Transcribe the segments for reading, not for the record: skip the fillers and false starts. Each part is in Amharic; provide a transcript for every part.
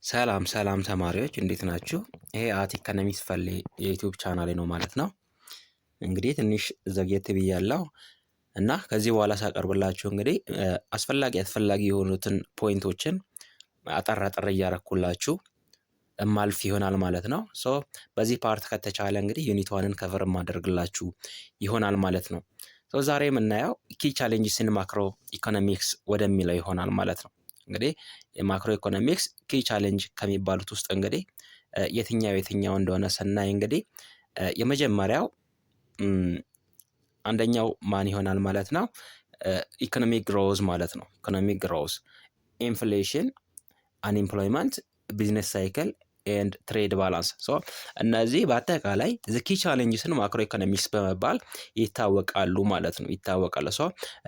ሰላም ሰላም ተማሪዎች እንዴት ናችሁ? ይሄ አት ኢኮኖሚክስ ፈሌ የዩቲዩብ ቻናሌ ነው ማለት ነው። እንግዲህ ትንሽ ዘግየት ብያለሁ እና ከዚህ በኋላ ሳቀርብላችሁ እንግዲህ አስፈላጊ የሆኑትን ፖይንቶችን አጠር አጠር እያረኩላችሁ እማልፍ ይሆናል ማለት ነው። ሶ በዚህ ፓርት ከተቻለ እንግዲህ ዩኒት ዋንን ከቨር ማደርግላችሁ ይሆናል ማለት ነው። ሶ ዛሬ የምናየው ኪ ቻሌንጅስን ማክሮ ኢኮኖሚክስ ወደሚለው ይሆናል ማለት ነው። እንግዲህ የማክሮ ኢኮኖሚክስ ኪ ቻሌንጅ ከሚባሉት ውስጥ እንግዲህ የትኛው እንደሆነ ስናይ እንግዲህ የመጀመሪያው አንደኛው ማን ይሆናል ማለት ነው? ኢኮኖሚክ ግሮዝ ማለት ነው። ኢኮኖሚክ ግሮዝ፣ ኢንፍሌሽን፣ አንኤምፕሎይመንት፣ ቢዝነስ ሳይክል ኤንድ ትሬድ ባላንስ። ሶ እነዚህ በአጠቃላይ ኪ ቻሌንጅስን ማክሮ ኢኮኖሚክስ በመባል ይታወቃሉ ማለት ነው። ሶ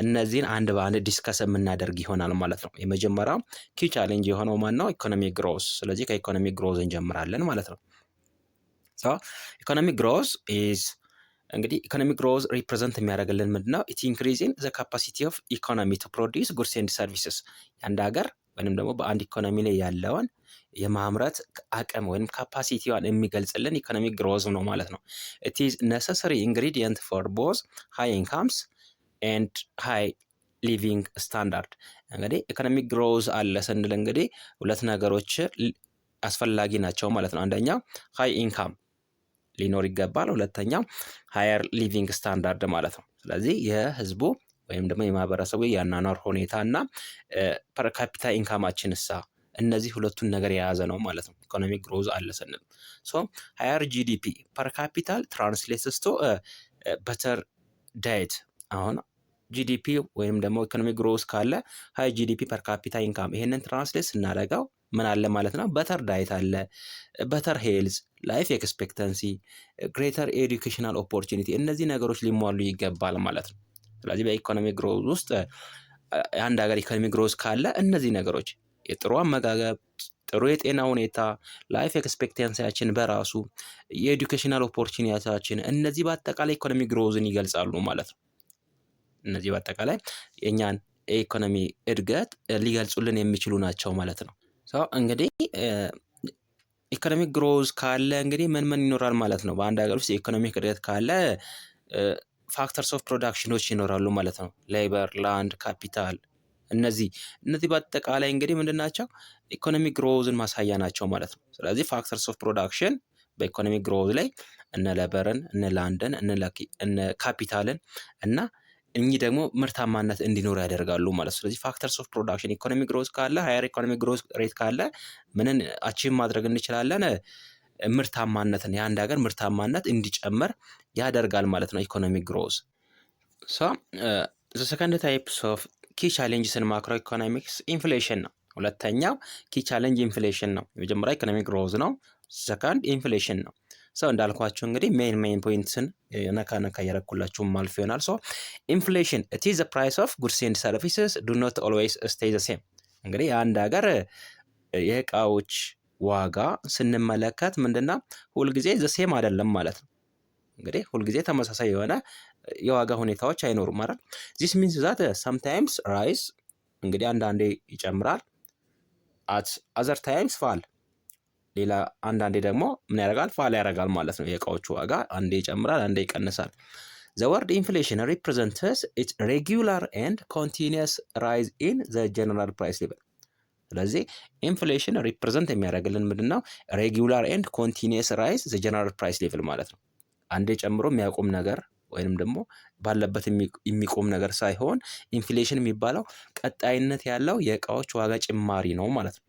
እነዚህን አንድ በአንድ ዲስከስ የምናደርግ ይሆናል ማለት ነው። የመጀመሪያው ኪ ቻሌንጅ የሆነው ማን ነው? ኢኮኖሚክ ግሮዝ። ስለዚህ ከኢኮኖሚክ ግሮዝ እንጀምራለን ማለት ነው። ሶ ኢኮኖሚክ ግሮዝ ኢዝ እንግዲህ ኢኮኖሚክ ግሮዝ ሪፕሬዘንት የሚያደርግልን ምንድን ነው? ኢት ኢንክሪዚንግ ዘ ካፓሲቲ ኦፍ ኢኮኖሚ ቱ ፕሮዲውስ ጉድስ ኤንድ ሰርቪስስ። የአንድ ሀገር ወይም ደግሞ በአንድ ኢኮኖሚ ላይ ያለውን የማምረት አቅም ወይም ካፓሲቲዋን የሚገልጽልን ኢኮኖሚክ ግሮዝ ነው ማለት ነው። ኢት ኢዝ ነሰሰሪ ኢንግሪዲየንት ፎር ቦዝ ሃይ ኢንካምስ ኤንድ ሃይ ሊቪንግ ስታንዳርድ። እንግዲህ ኢኮኖሚክ ግሮዝ አለ ስንል እንግዲህ ሁለት ነገሮች አስፈላጊ ናቸው ማለት ነው። አንደኛው ሃይ ኢንካም ሊኖር ይገባል። ሁለተኛው ሃየር ሊቪንግ ስታንዳርድ ማለት ነው። ስለዚህ የህዝቡ ወይም ደግሞ የማህበረሰቡ የአኗኗር ሁኔታ እና ፐር ካፒታ ኢንካማችን እሳ እነዚህ ሁለቱን ነገር የያዘ ነው ማለት ነው። ኢኮኖሚክ ግሮዝ አለ ስንል ሶ ሃየር ጂዲፒ ፐር ካፒታል ትራንስሌትስ ቱ በተር ዳይት። አሁን ጂዲፒ ወይም ደግሞ ኢኮኖሚክ ግሮዝ ካለ ሃይ ጂዲፒ ፐር ካፒታ ኢንካም ይሄንን ትራንስሌት ስናደርገው ምን አለ ማለት ነው? በተር ዳይት አለ፣ በተር ሄልዝ፣ ላይፍ ኤክስፔክተንሲ፣ ግሬተር ኤዱኬሽናል ኦፖርቹኒቲ እነዚህ ነገሮች ሊሟሉ ይገባል ማለት ነው። ስለዚህ በኢኮኖሚክ ግሮዝ ውስጥ አንድ ሀገር ኢኮኖሚክ ግሮዝ ካለ እነዚህ ነገሮች የጥሩ አመጋገብ፣ ጥሩ የጤና ሁኔታ፣ ላይፍ ኤክስፔክተንሲያችን በራሱ የኤዱኬሽናል ኦፖርቹኒቲያችን እነዚህ በአጠቃላይ ኢኮኖሚክ ግሮዝን ይገልጻሉ ማለት ነው። እነዚህ በአጠቃላይ የእኛን የኢኮኖሚ እድገት ሊገልጹልን የሚችሉ ናቸው ማለት ነው። እንግዲህ ኢኮኖሚክ ግሮዝ ካለ እንግዲህ ምን ይኖራል ማለት ነው? በአንድ ሀገር ውስጥ የኢኮኖሚክ እድገት ካለ ፋክተርስ ኦፍ ፕሮዳክሽኖች ይኖራሉ ማለት ነው። ሌበር፣ ላንድ፣ ካፒታል እነዚህ በአጠቃላይ እንግዲህ ምንድን ናቸው? ኢኮኖሚክ ግሮዝን ማሳያ ናቸው ማለት ነው። ስለዚህ ፋክተርስ ኦፍ ፕሮዳክሽን በኢኮኖሚክ ግሮዝ ላይ እነ ሌበርን፣ እነ ላንድን፣ እነ ካፒታልን እና እኚህ ደግሞ ምርታማነት እንዲኖር ያደርጋሉ ማለት ነው። ስለዚህ ፋክተርስ ኦፍ ፕሮዳክሽን ኢኮኖሚክ ግሮዝ ካለ ሃየር ኢኮኖሚክ ግሮዝ ሬት ካለ ምንን አቺቭ ማድረግ እንችላለን? ምርታማነትን የአንድ ሀገር ምርታማነት እንዲጨምር ያደርጋል ማለት ነው ኢኮኖሚክ ግሮዝ። ሶ ዘ ሰከንድ ታይፕስ ኦፍ ኪ ቻሌንጅስ ኢን ማክሮ ኢኮኖሚክስ ኢንፍሌሽን ነው። ሁለተኛው ኪ ቻሌንጅ ኢንፍሌሽን ነው። የመጀመሪያ ኢኮኖሚክ ግሮዝ ነው። ሰከንድ ኢንፍሌሽን ነው። ሰው እንዳልኳችሁ እንግዲህ ሜን ፖይንትስን ነካ እያረኩላችሁ ማልፍ ይሆናል። ሶ ኢንፍሌሽን ኢት ኢዝ ዘ ፕራይስ ኦፍ ጉድስ ኤንድ ሰርቪስስ ዱ ኖት ኦልዌይስ ስቴይ ዘ ሴም። እንግዲህ የአንድ ሀገር የእቃዎች ዋጋ ስንመለከት ምንድነው ሁልጊዜ ዘ ሴም አይደለም ማለት ነው። እንግዲህ ሁልጊዜ ተመሳሳይ የሆነ የዋጋ ሁኔታዎች አይኖሩም ማለት ዚስ ሚንስ ዛት ሰምታይምስ ራይስ እንግዲህ አንዳንዴ ይጨምራል፣ አት አዘር ታይምስ ፋል ሌላ አንዳንዴ ደግሞ ምን ያደርጋል? ፋል ያደርጋል ማለት ነው። የእቃዎቹ ዋጋ አንዴ ይጨምራል፣ አንዴ ይቀንሳል። ዘ ወርድ ኢንፍሌሽን ሪፕሬዘንትስ ኢትስ ሬጉላር ኤንድ ኮንቲኒየስ ራይዝ ኢን ዘ ጀነራል ፕራይስ ሌቨል። ስለዚህ ኢንፍሌሽን ሪፕሬዘንት የሚያደርግልን ምንድን ነው? ሬጉላር ኤንድ ኮንቲኒየስ ራይዝ ዘ ጀነራል ፕራይስ ሌቨል ማለት ነው። አንዴ ጨምሮ የሚያቆም ነገር ወይንም ደግሞ ባለበት የሚቆም ነገር ሳይሆን ኢንፍሌሽን የሚባለው ቀጣይነት ያለው የእቃዎች ዋጋ ጭማሪ ነው ማለት ነው።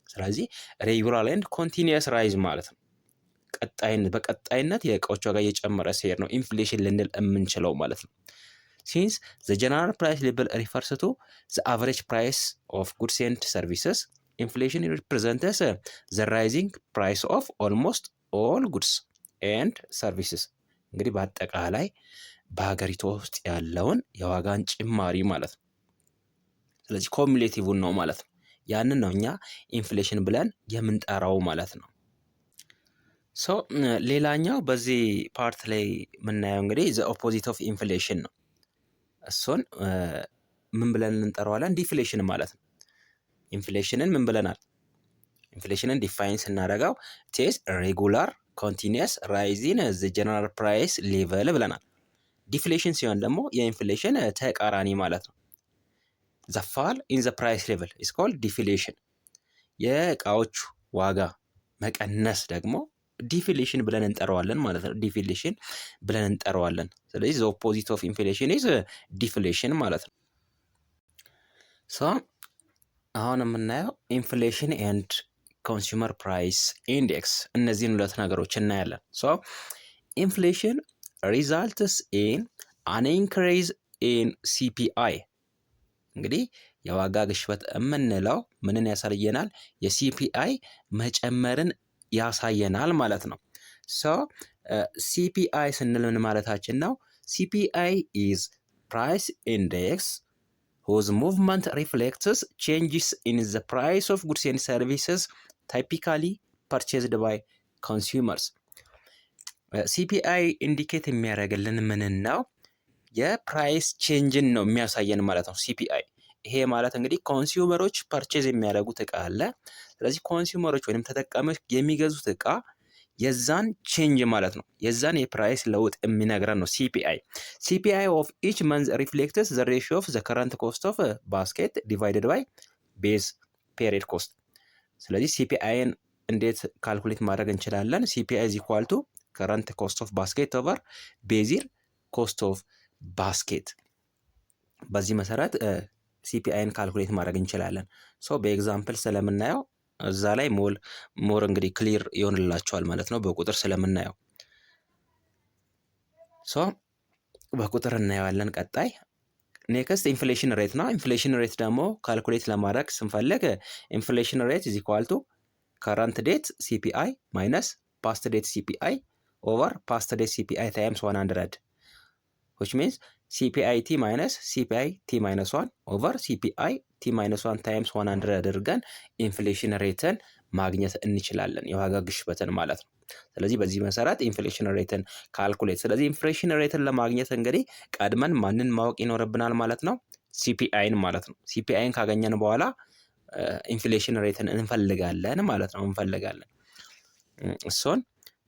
ስለዚህ ሬጉላር ኤንድ ኮንቲኒየስ ራይዝ ማለት ነው በቀጣይነት የእቃዎች ዋጋ እየጨመረ ሲሄድ ነው ኢንፍሌሽን ልንል የምንችለው ማለት ነው። ሲንስ ዘ ጀነራል ፕራይስ ሌቨል ሪፈርስ ቱ ዘ አቨሬጅ ፕራይስ ኦፍ ጉድስ ኤንድ ሰርቪስስ ኢንፍሌሽን ሪፕሬዘንትስ ዘ ራይዚንግ ፕራይስ ኦፍ ኦልሞስት ኦል ጉድስ ኤንድ ሰርቪስስ። እንግዲህ በአጠቃላይ በሀገሪቱ ውስጥ ያለውን የዋጋን ጭማሪ ማለት ነው። ስለዚህ ኮሚሌቲቭን ነው ማለት ነው። ያንን ነው እኛ ኢንፍሌሽን ብለን የምንጠራው ማለት ነው። ሶ ሌላኛው በዚህ ፓርት ላይ የምናየው እንግዲህ ዘ ኦፖዚት ኦፍ ኢንፍሌሽን ነው። እሱን ምን ብለን እንጠራዋለን? ዲፍሌሽን ማለት ነው። ኢንፍሌሽንን ምን ብለናል? ኢንፍሌሽንን ዲፋይን ስናደርገው ቴስ ሬጉላር ኮንቲኒየስ ራይዚን ዘ ጀነራል ፕራይስ ሌቨል ብለናል። ዲፍሌሽን ሲሆን ደግሞ የኢንፍሌሽን ተቃራኒ ማለት ነው። ዘ ፋል ኢን ዘ ፕራይስ ሌቨል ኢስ ኮልድ ዲፍሌሽን። የእቃዎቹ ዋጋ መቀነስ ደግሞ ዲፍሌሽን ብለን እንጠራዋለን ማለት ነው። ዲፍሌሽን ብለን እንጠራዋለን። ስለዚህ ዘ ኦፖዚት ኦፍ ኢንፍሌሽን ኢዝ ዲፍሌሽን ማለት ነው። ሶ አሁን የምናየው ኢንፍሌሽን ኤንድ ኮንሱመር ፕራይስ ኢንዴክስ፣ እነዚህን ሁለት ነገሮች እናያለን። ሶ ኢንፍሌሽን ሪዛልትስ ኢን አን ኢንክሪዝ ኢን ሲፒአይ። እንግዲህ የዋጋ ግሽበት የምንለው ምንን ያሳየናል? የሲፒአይ መጨመርን ያሳየናል ማለት ነው። ሶ ሲፒአይ ስንል ምን ማለታችን ነው? ሲፒአይ ኢዝ ፕራይስ ኢንዴክስ whose movement reflects changes in the price of goods and services typically purchased by consumers. ሲፒአይ ኢንዲኬት የሚያደርግልን ምንን ነው? የፕራይስ ቼንጅን ነው የሚያሳየን ማለት ነው ሲፒአይ። ይሄ ማለት እንግዲህ ኮንሱመሮች ፐርቼዝ የሚያደርጉት እቃ አለ። ስለዚህ ኮንሱመሮች ወይም ተጠቃሚዎች የሚገዙት እቃ የዛን ቼንጅ ማለት ነው። የዛን የፕራይስ ለውጥ የሚነግረን ነው ሲፒአይ። ሲፒአይ ኦፍ ኢች መንዝ ሪፍሌክትስ ዘ ሬሽዮ ኦፍ ዘ ከረንት ኮስት ኦፍ ባስኬት ዲቫይደድ ባይ ቤዝ ፔሪድ ኮስት። ስለዚህ ሲፒአይን እንዴት ካልኩሌት ማድረግ እንችላለን? ሲፒአይ ኢዝ ኢኳል ቱ ከረንት ኮስት ኦፍ ባስኬት ኦቨር ቤዚር ኮስት ኦፍ ባስኬት። በዚህ መሰረት ሲፒአይን ካልኩሌት ማድረግ እንችላለን። ሶ በኤግዛምፕል ስለምናየው እዛ ላይ ሞር እንግዲህ ክሊር ይሆንላቸዋል ማለት ነው በቁጥር ስለምናየው። ሶ በቁጥር እናየዋለን። ቀጣይ ኔክስት ኢንፍሌሽን ሬት ነው። ኢንፍሌሽን ሬት ደግሞ ካልኩሌት ለማድረግ ስንፈልግ ኢንፍሌሽን ሬት ኢዝ ኢኳል ቱ ከረንት ዴት ሲፒአይ ማይነስ ፓስት ዴት ሲፒአይ ኦቨር ፓስት ዴት ሲፒአይ ታይምስ 100 which means ሲፒአይ ቲ ማይነስ ሲፒአይ ቲ ማይነስ 1 ኦቨር ሲፒአይ ቲ ማይነስ 1 ታይምስ 100 አድርገን ኢንፍሌሽን ሬትን ማግኘት እንችላለን፣ የዋጋ ግሽበትን ማለት ነው። ስለዚህ በዚህ መሰረት ኢንፍሌሽን ሬትን ካልኩሌት። ስለዚህ ኢንፍሌሽን ሬትን ለማግኘት እንግዲህ ቀድመን ማንን ማወቅ ይኖርብናል ማለት ነው? ሲፒአይን ማለት ነው። ሲፒአይን ካገኘን በኋላ ኢንፍሌሽን ሬትን እንፈልጋለን ማለት ነው። እንፈልጋለን እሱን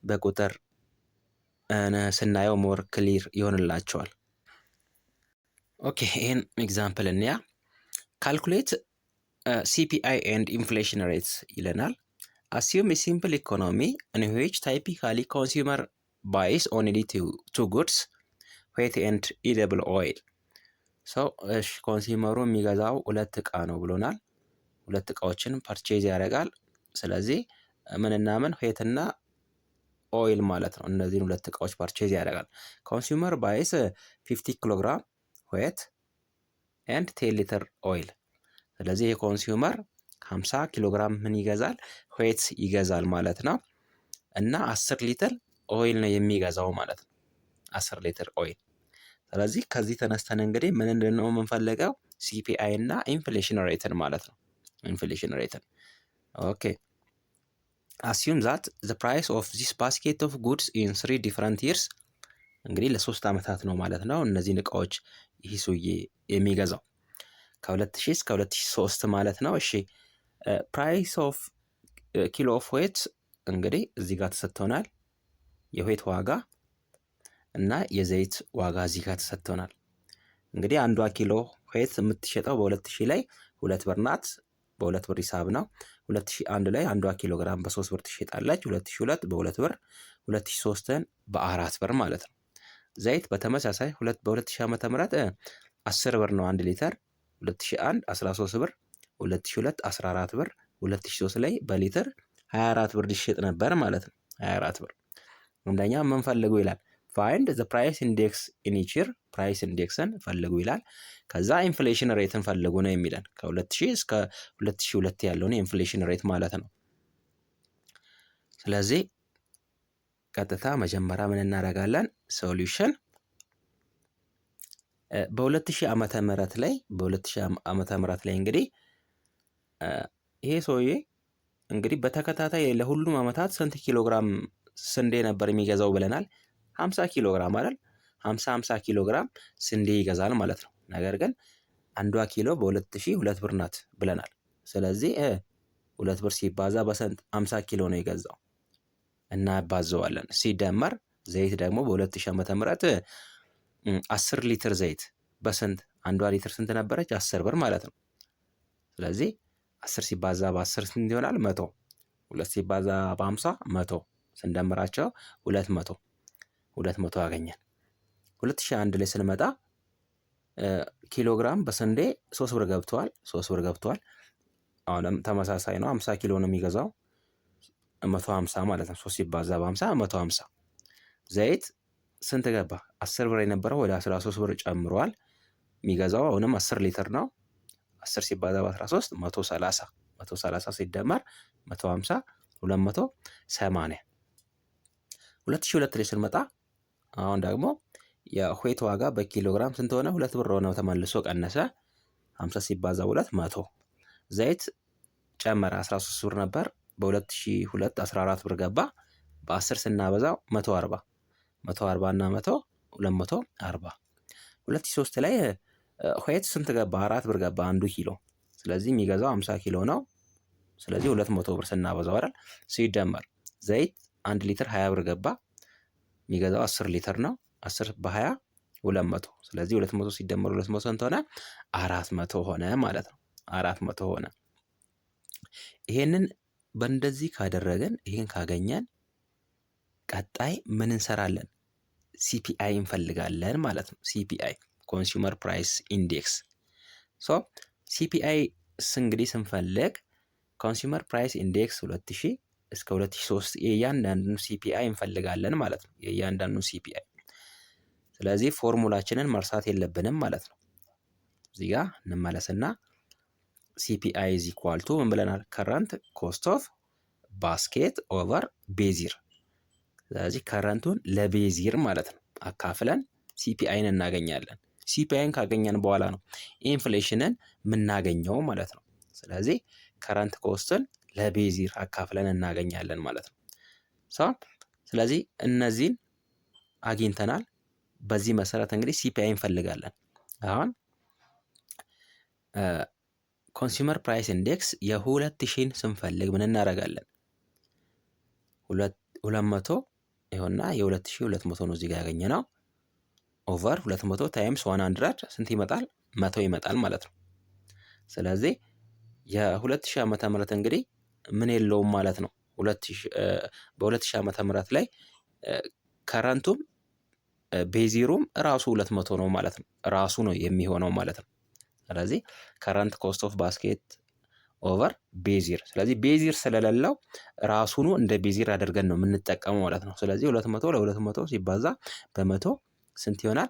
በቁጥር ስናየው ሞር ክሊር ይሆንላቸዋል። ኦኬ ይህን ኤግዛምፕል እንያ። ካልኩሌት ሲፒአይ ኤንድ ኢንፍሌሽን ሬትስ ይለናል። አሲዩም ሲምፕል ኢኮኖሚ ኢን ዊች ታይፒካሊ ኮንሱመር ባይስ ኦንሊ ቱ ጉድስ ዌት ኤንድ ኢደብል ኦይል። ሰው ኮንሱመሩ የሚገዛው ሁለት እቃ ነው ብሎናል። ሁለት እቃዎችን ፐርቼዝ ያደርጋል። ስለዚህ ምንና ምን? ዌትና ኦይል ማለት ነው። እነዚህን ሁለት እቃዎች ፐርቼዝ ያደርጋል። ኮንሱመር ባይስ 50 ኪሎግራም ዌት ኤንድ 10 ሊትር ኦይል። ስለዚህ የኮንሱመር 50 ኪሎግራም ምን ይገዛል? ዌት ይገዛል ማለት ነው። እና 10 ሊትር ኦይል ነው የሚገዛው ማለት ነው። 10 ሊትር ኦይል። ስለዚህ ከዚህ ተነስተን እንግዲህ ምን እንደነው የምንፈልገው? ሲፒአይ እና ኢንፍሌሽን ሬትን ማለት ነው። ኢንፍሌሽን ሬትን ኦኬ። assume that the price of this basket of goods in 3 different years እንግዲህ ለ3 ዓመታት ነው ማለት ነው እነዚህን እቃዎች ይህ ሰውዬ የሚገዛው ከ2000 እስከ 2003 ማለት ነው። እሺ ፕራይስ ኦፍ ኪሎ ኦፍ ዌት እንግዲህ እዚህ ጋር ተሰጥቶናል። የዌት ዋጋ እና የዘይት ዋጋ እዚህ ጋር ተሰጥቶናል። እንግዲህ አንዷ ኪሎ ዌት የምትሸጠው በ2000 ላይ 2 ብር ናት። በ2 ብር ሂሳብ ነው። 2001 ላይ አንዷ ኪሎ ግራም በ3 ብር ትሸጣለች። 2002 በ2 ብር፣ 2003 በ4 ብር ማለት ነው። ዘይት በተመሳሳይ በ2000 ዓመተ ምህረት 10 ብር ነው 1 ሊትር። 2001 13 ብር፣ 2002 14 ብር፣ 2003 ላይ በሊትር 24 ብር ይሸጥ ነበር ማለት ነው። 24 ብር። እንደኛ ምን ፈልጉ ይላል? ፋይንድ ዘ ፕራይስ ኢንዴክስ ኢን ኢች ይር፣ ፕራይስ ኢንዴክስን ፈልጉ ይላል። ከዛ ኢንፍሌሽን ሬትን ፈልጉ ነው የሚለን። ከ2000 እስከ 2002 ያለውን የኢንፍሌሽን ሬት ማለት ነው። ስለዚህ ቀጥታ መጀመሪያ ምን እናደርጋለን? ሶሉሽን በ2000 ዓመተ ምህረት ላይ እንግዲህ ይሄ ሰውዬ እንግዲህ በተከታታይ ለሁሉም ዓመታት ስንት ኪሎግራም ስንዴ ነበር የሚገዛው ብለናል? 50 ኪሎ ግራም አይደል? 50 ኪሎ ግራም ስንዴ ይገዛል ማለት ነው። ነገር ግን አንዷ ኪሎ በ2002 ብር ናት ብለናል። ስለዚህ 2 ብር ሲባዛ በስንት 50 ኪሎ ነው የገዛው እናባዘዋለን። ሲደመር ዘይት ደግሞ በ2000 ዓመተ ምህረት 10 ሊትር ዘይት በስንት አንዷ ሊትር ስንት ነበረች? 10 ብር ማለት ነው። ስለዚህ 10 ሲባዛ በ10 ስንት ይሆናል? 100። 2 ሲባዛ በ50 100 ስንደምራቸው 200 አገኘን። 2001 ላይ ስንመጣ ኪሎግራም በስንዴ 3 ብር ገብቷል። 3 ብር ገብቷል። አሁንም ተመሳሳይ ነው። 50 ኪሎ ነው የሚገዛው 150 ማለት ነው። 3 ሲባዛ በ50 150። ዘይት ስንት ገባ? 10 ብር የነበረው ወደ 13 ብር ጨምሯል። የሚገዛው አሁንም 10 ሊትር ነው። 10 ሲባዛ በ13 130 130 ሲደመር 150 280። 2002 ላይ ስንመጣ አሁን ደግሞ የወይት ዋጋ በኪሎግራም ስንት ሆነ? 2 ብር ሆነ። ተመልሶ ቀነሰ። 50 ሲባዛ 2 100። ዘይት ጨመረ። 13 ብር ነበር። በ2002 14 ብር ገባ። በ10 ስናበዛው 140 140 እና 100 240። 2003 ላይ ወይት ስንት ገባ? 4 ብር ገባ 1 ኪሎ። ስለዚህ የሚገዛው 50 ኪሎ ነው። ስለዚህ 200 ብር ስናበዛው አይደል? ሲደመር ዘይት 1 ሊትር 20 ብር ገባ። የሚገዛው 10 ሊትር ነው። 10 በ20 200። ስለዚህ 200 ሲደመር 200 ስንት ሆነ? 400 ሆነ ማለት ነው። 400 ሆነ። ይሄንን በእንደዚህ ካደረገን ይሄን ካገኘን ቀጣይ ምን እንሰራለን? ሲፒአይ እንፈልጋለን ማለት ነው። ሲፒአይ ኮንሱመር ፕራይስ ኢንዴክስ። ሶ ሲፒአይ እንግዲህ ስንፈልግ ኮንሱመር ፕራይስ ኢንዴክስ 2000 እስከ 2003 የእያንዳንዱን ሲፒአይ እንፈልጋለን ማለት ነው። የእያንዳንዱን ሲፒአይ። ስለዚህ ፎርሙላችንን መርሳት የለብንም ማለት ነው። እዚህ ጋር እንመለስና ሲፒአይ ኢዝ ኢኳል ቱ ምን ብለናል? ከረንት ኮስት ኦፍ ባስኬት ኦቨር ቤዚር። ስለዚህ ከረንቱን ለቤዚር ማለት ነው አካፍለን ሲፒአይን እናገኛለን። ሲፒአይን ካገኘን በኋላ ነው ኢንፍሌሽንን የምናገኘው ማለት ነው። ስለዚህ ከረንት ኮስትን ለቤዚር አካፍለን እናገኛለን ማለት ነው። ስለዚህ እነዚህን አግኝተናል። በዚህ መሰረት እንግዲህ ሲፒአይ እንፈልጋለን። አሁን ኮንሱመር ፕራይስ ኢንዴክስ የ2000ን ስንፈልግ ምን እናደርጋለን? 200 ይኸውና የ2200 ነው እዚህ ጋር ያገኘነው ኦቨር 200 ታይምስ 100 ስንት ይመጣል? 100 ይመጣል ማለት ነው። ስለዚህ የ2000 ዓመተ ምህረት እንግዲህ ምን የለውም ማለት ነው። በ2000 ዓመተ ምህረት ላይ ከረንቱም ቤዚሩም ራሱ 200 ነው ማለት ነው። ራሱ ነው የሚሆነው ማለት ነው። ስለዚህ ከረንት ኮስት ኦፍ ባስኬት ኦቨር ቤዚር። ስለዚህ ቤዚር ስለሌለው ራሱኑ እንደ ቤዚር አድርገን ነው የምንጠቀመው ማለት ነው። ስለዚህ 200 ለ200 ሲባዛ በመቶ ስንት ይሆናል?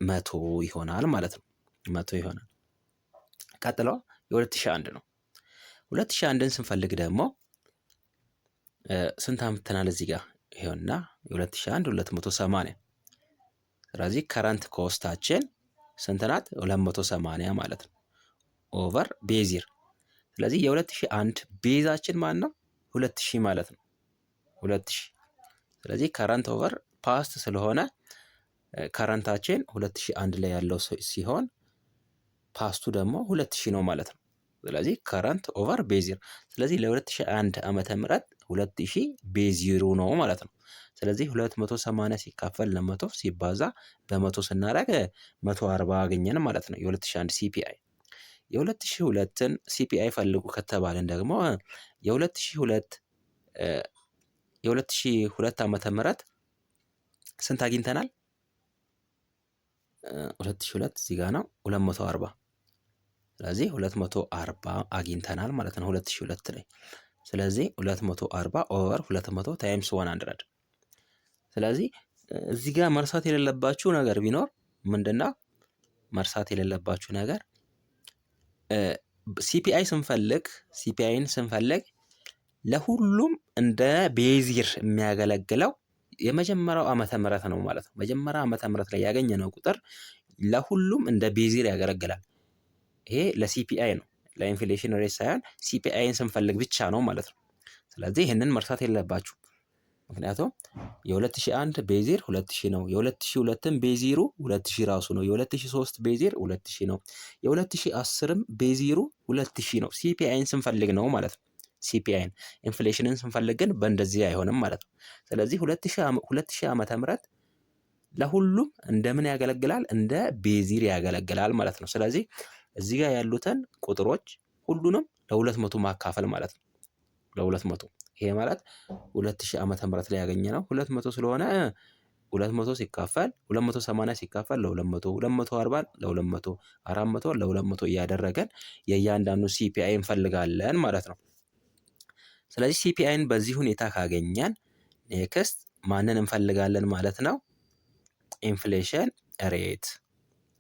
100 ይሆናል ማለት ነው። 100 ይሆናል። ቀጥሎ የ2001 ነው። 2001ን ስንፈልግ ደግሞ ስንት አምጥተናል እዚህ ጋር ይሄውና የ2001 280። ስለዚህ ከረንት ኮስታችን ስንት ናት? 280 ማለት ነው ኦቨር ቤዚር። ስለዚህ የ2001 ቤዛችን ማን ነው? 2000 ማለት ነው 2000። ስለዚህ ከረንት ኦቨር ፓስት ስለሆነ ከረንታችን 2001 ላይ ያለው ሲሆን ፓስቱ ደግሞ 2000 ነው ማለት ነው። ስለዚህ ከረንት ኦቨር ቤዚር። ስለዚህ ለ2001 ዓመተ ምህረት 2000 ቤዚሩ ነው ማለት ነው። ስለዚህ 280 ሲካፈል ለ100 ሲባዛ በመቶ ስናደርግ 140 አገኘን ማለት ነው የ2001 ሲፒአይ። የ2002ን ሲፒአይ ፈልጉ ከተባለን ደግሞ የ2002 ዓመተ ምህረት ስንት አግኝተናል? 2002 እዚህ ጋር ነው 240። ስለዚህ 240 አግኝተናል ማለት ነው 2002 ላይ። ስለዚህ 240 ኦቨር 200 ታይምስ 100። ስለዚህ እዚህ ጋር መርሳት የሌለባችሁ ነገር ቢኖር ምንድነው? መርሳት የሌለባችሁ ነገር ሲፒአይን ስንፈልግ ለሁሉም እንደ ቤዚር የሚያገለግለው የመጀመሪያው ዓመተ ምህረት ነው ማለት ነው። መጀመሪያ ዓመተ ምህረት ላይ ያገኘነው ቁጥር ለሁሉም እንደ ቤዚር ያገለግላል። ይሄ ለሲፒአይ ነው፣ ለኢንፍሌሽን ሬት ሳይሆን ሲፒአይን ስንፈልግ ብቻ ነው ማለት ነው። ስለዚህ ይህንን መርሳት የለባችሁ። ምክንያቱም የ2001 ቤዚር 2000 ነው። የ2002ም ቤዚሩ 2000 ራሱ ነው። የ2003 ቤዚር 2000 ነው። የ2010ም ቤዚሩ 2000 ነው። ሲፒአይን ስንፈልግ ነው ማለት ነው። ሲፒአይን። ኢንፍሌሽንን ስንፈልግ ግን በእንደዚህ አይሆንም ማለት ነው። ስለዚህ 2000 ዓመተ ምህረት ለሁሉም እንደምን ያገለግላል? እንደ ቤዚር ያገለግላል ማለት ነው። ስለዚህ እዚህ ጋር ያሉትን ቁጥሮች ሁሉንም ለ200 ማካፈል ማለት ነው። ለ200 ይሄ ማለት 2000 ዓመተ ምህረት ላይ ያገኘ ነው 200 ስለሆነ 200 ሲካፈል 280 ሲካፈል ለ200 240 ለ200 400 ለ200 እያደረገን የእያንዳንዱ ሲፒአይ እንፈልጋለን ማለት ነው። ስለዚህ ሲፒአይን በዚህ ሁኔታ ካገኘን ኔክስት ማንን እንፈልጋለን ማለት ነው?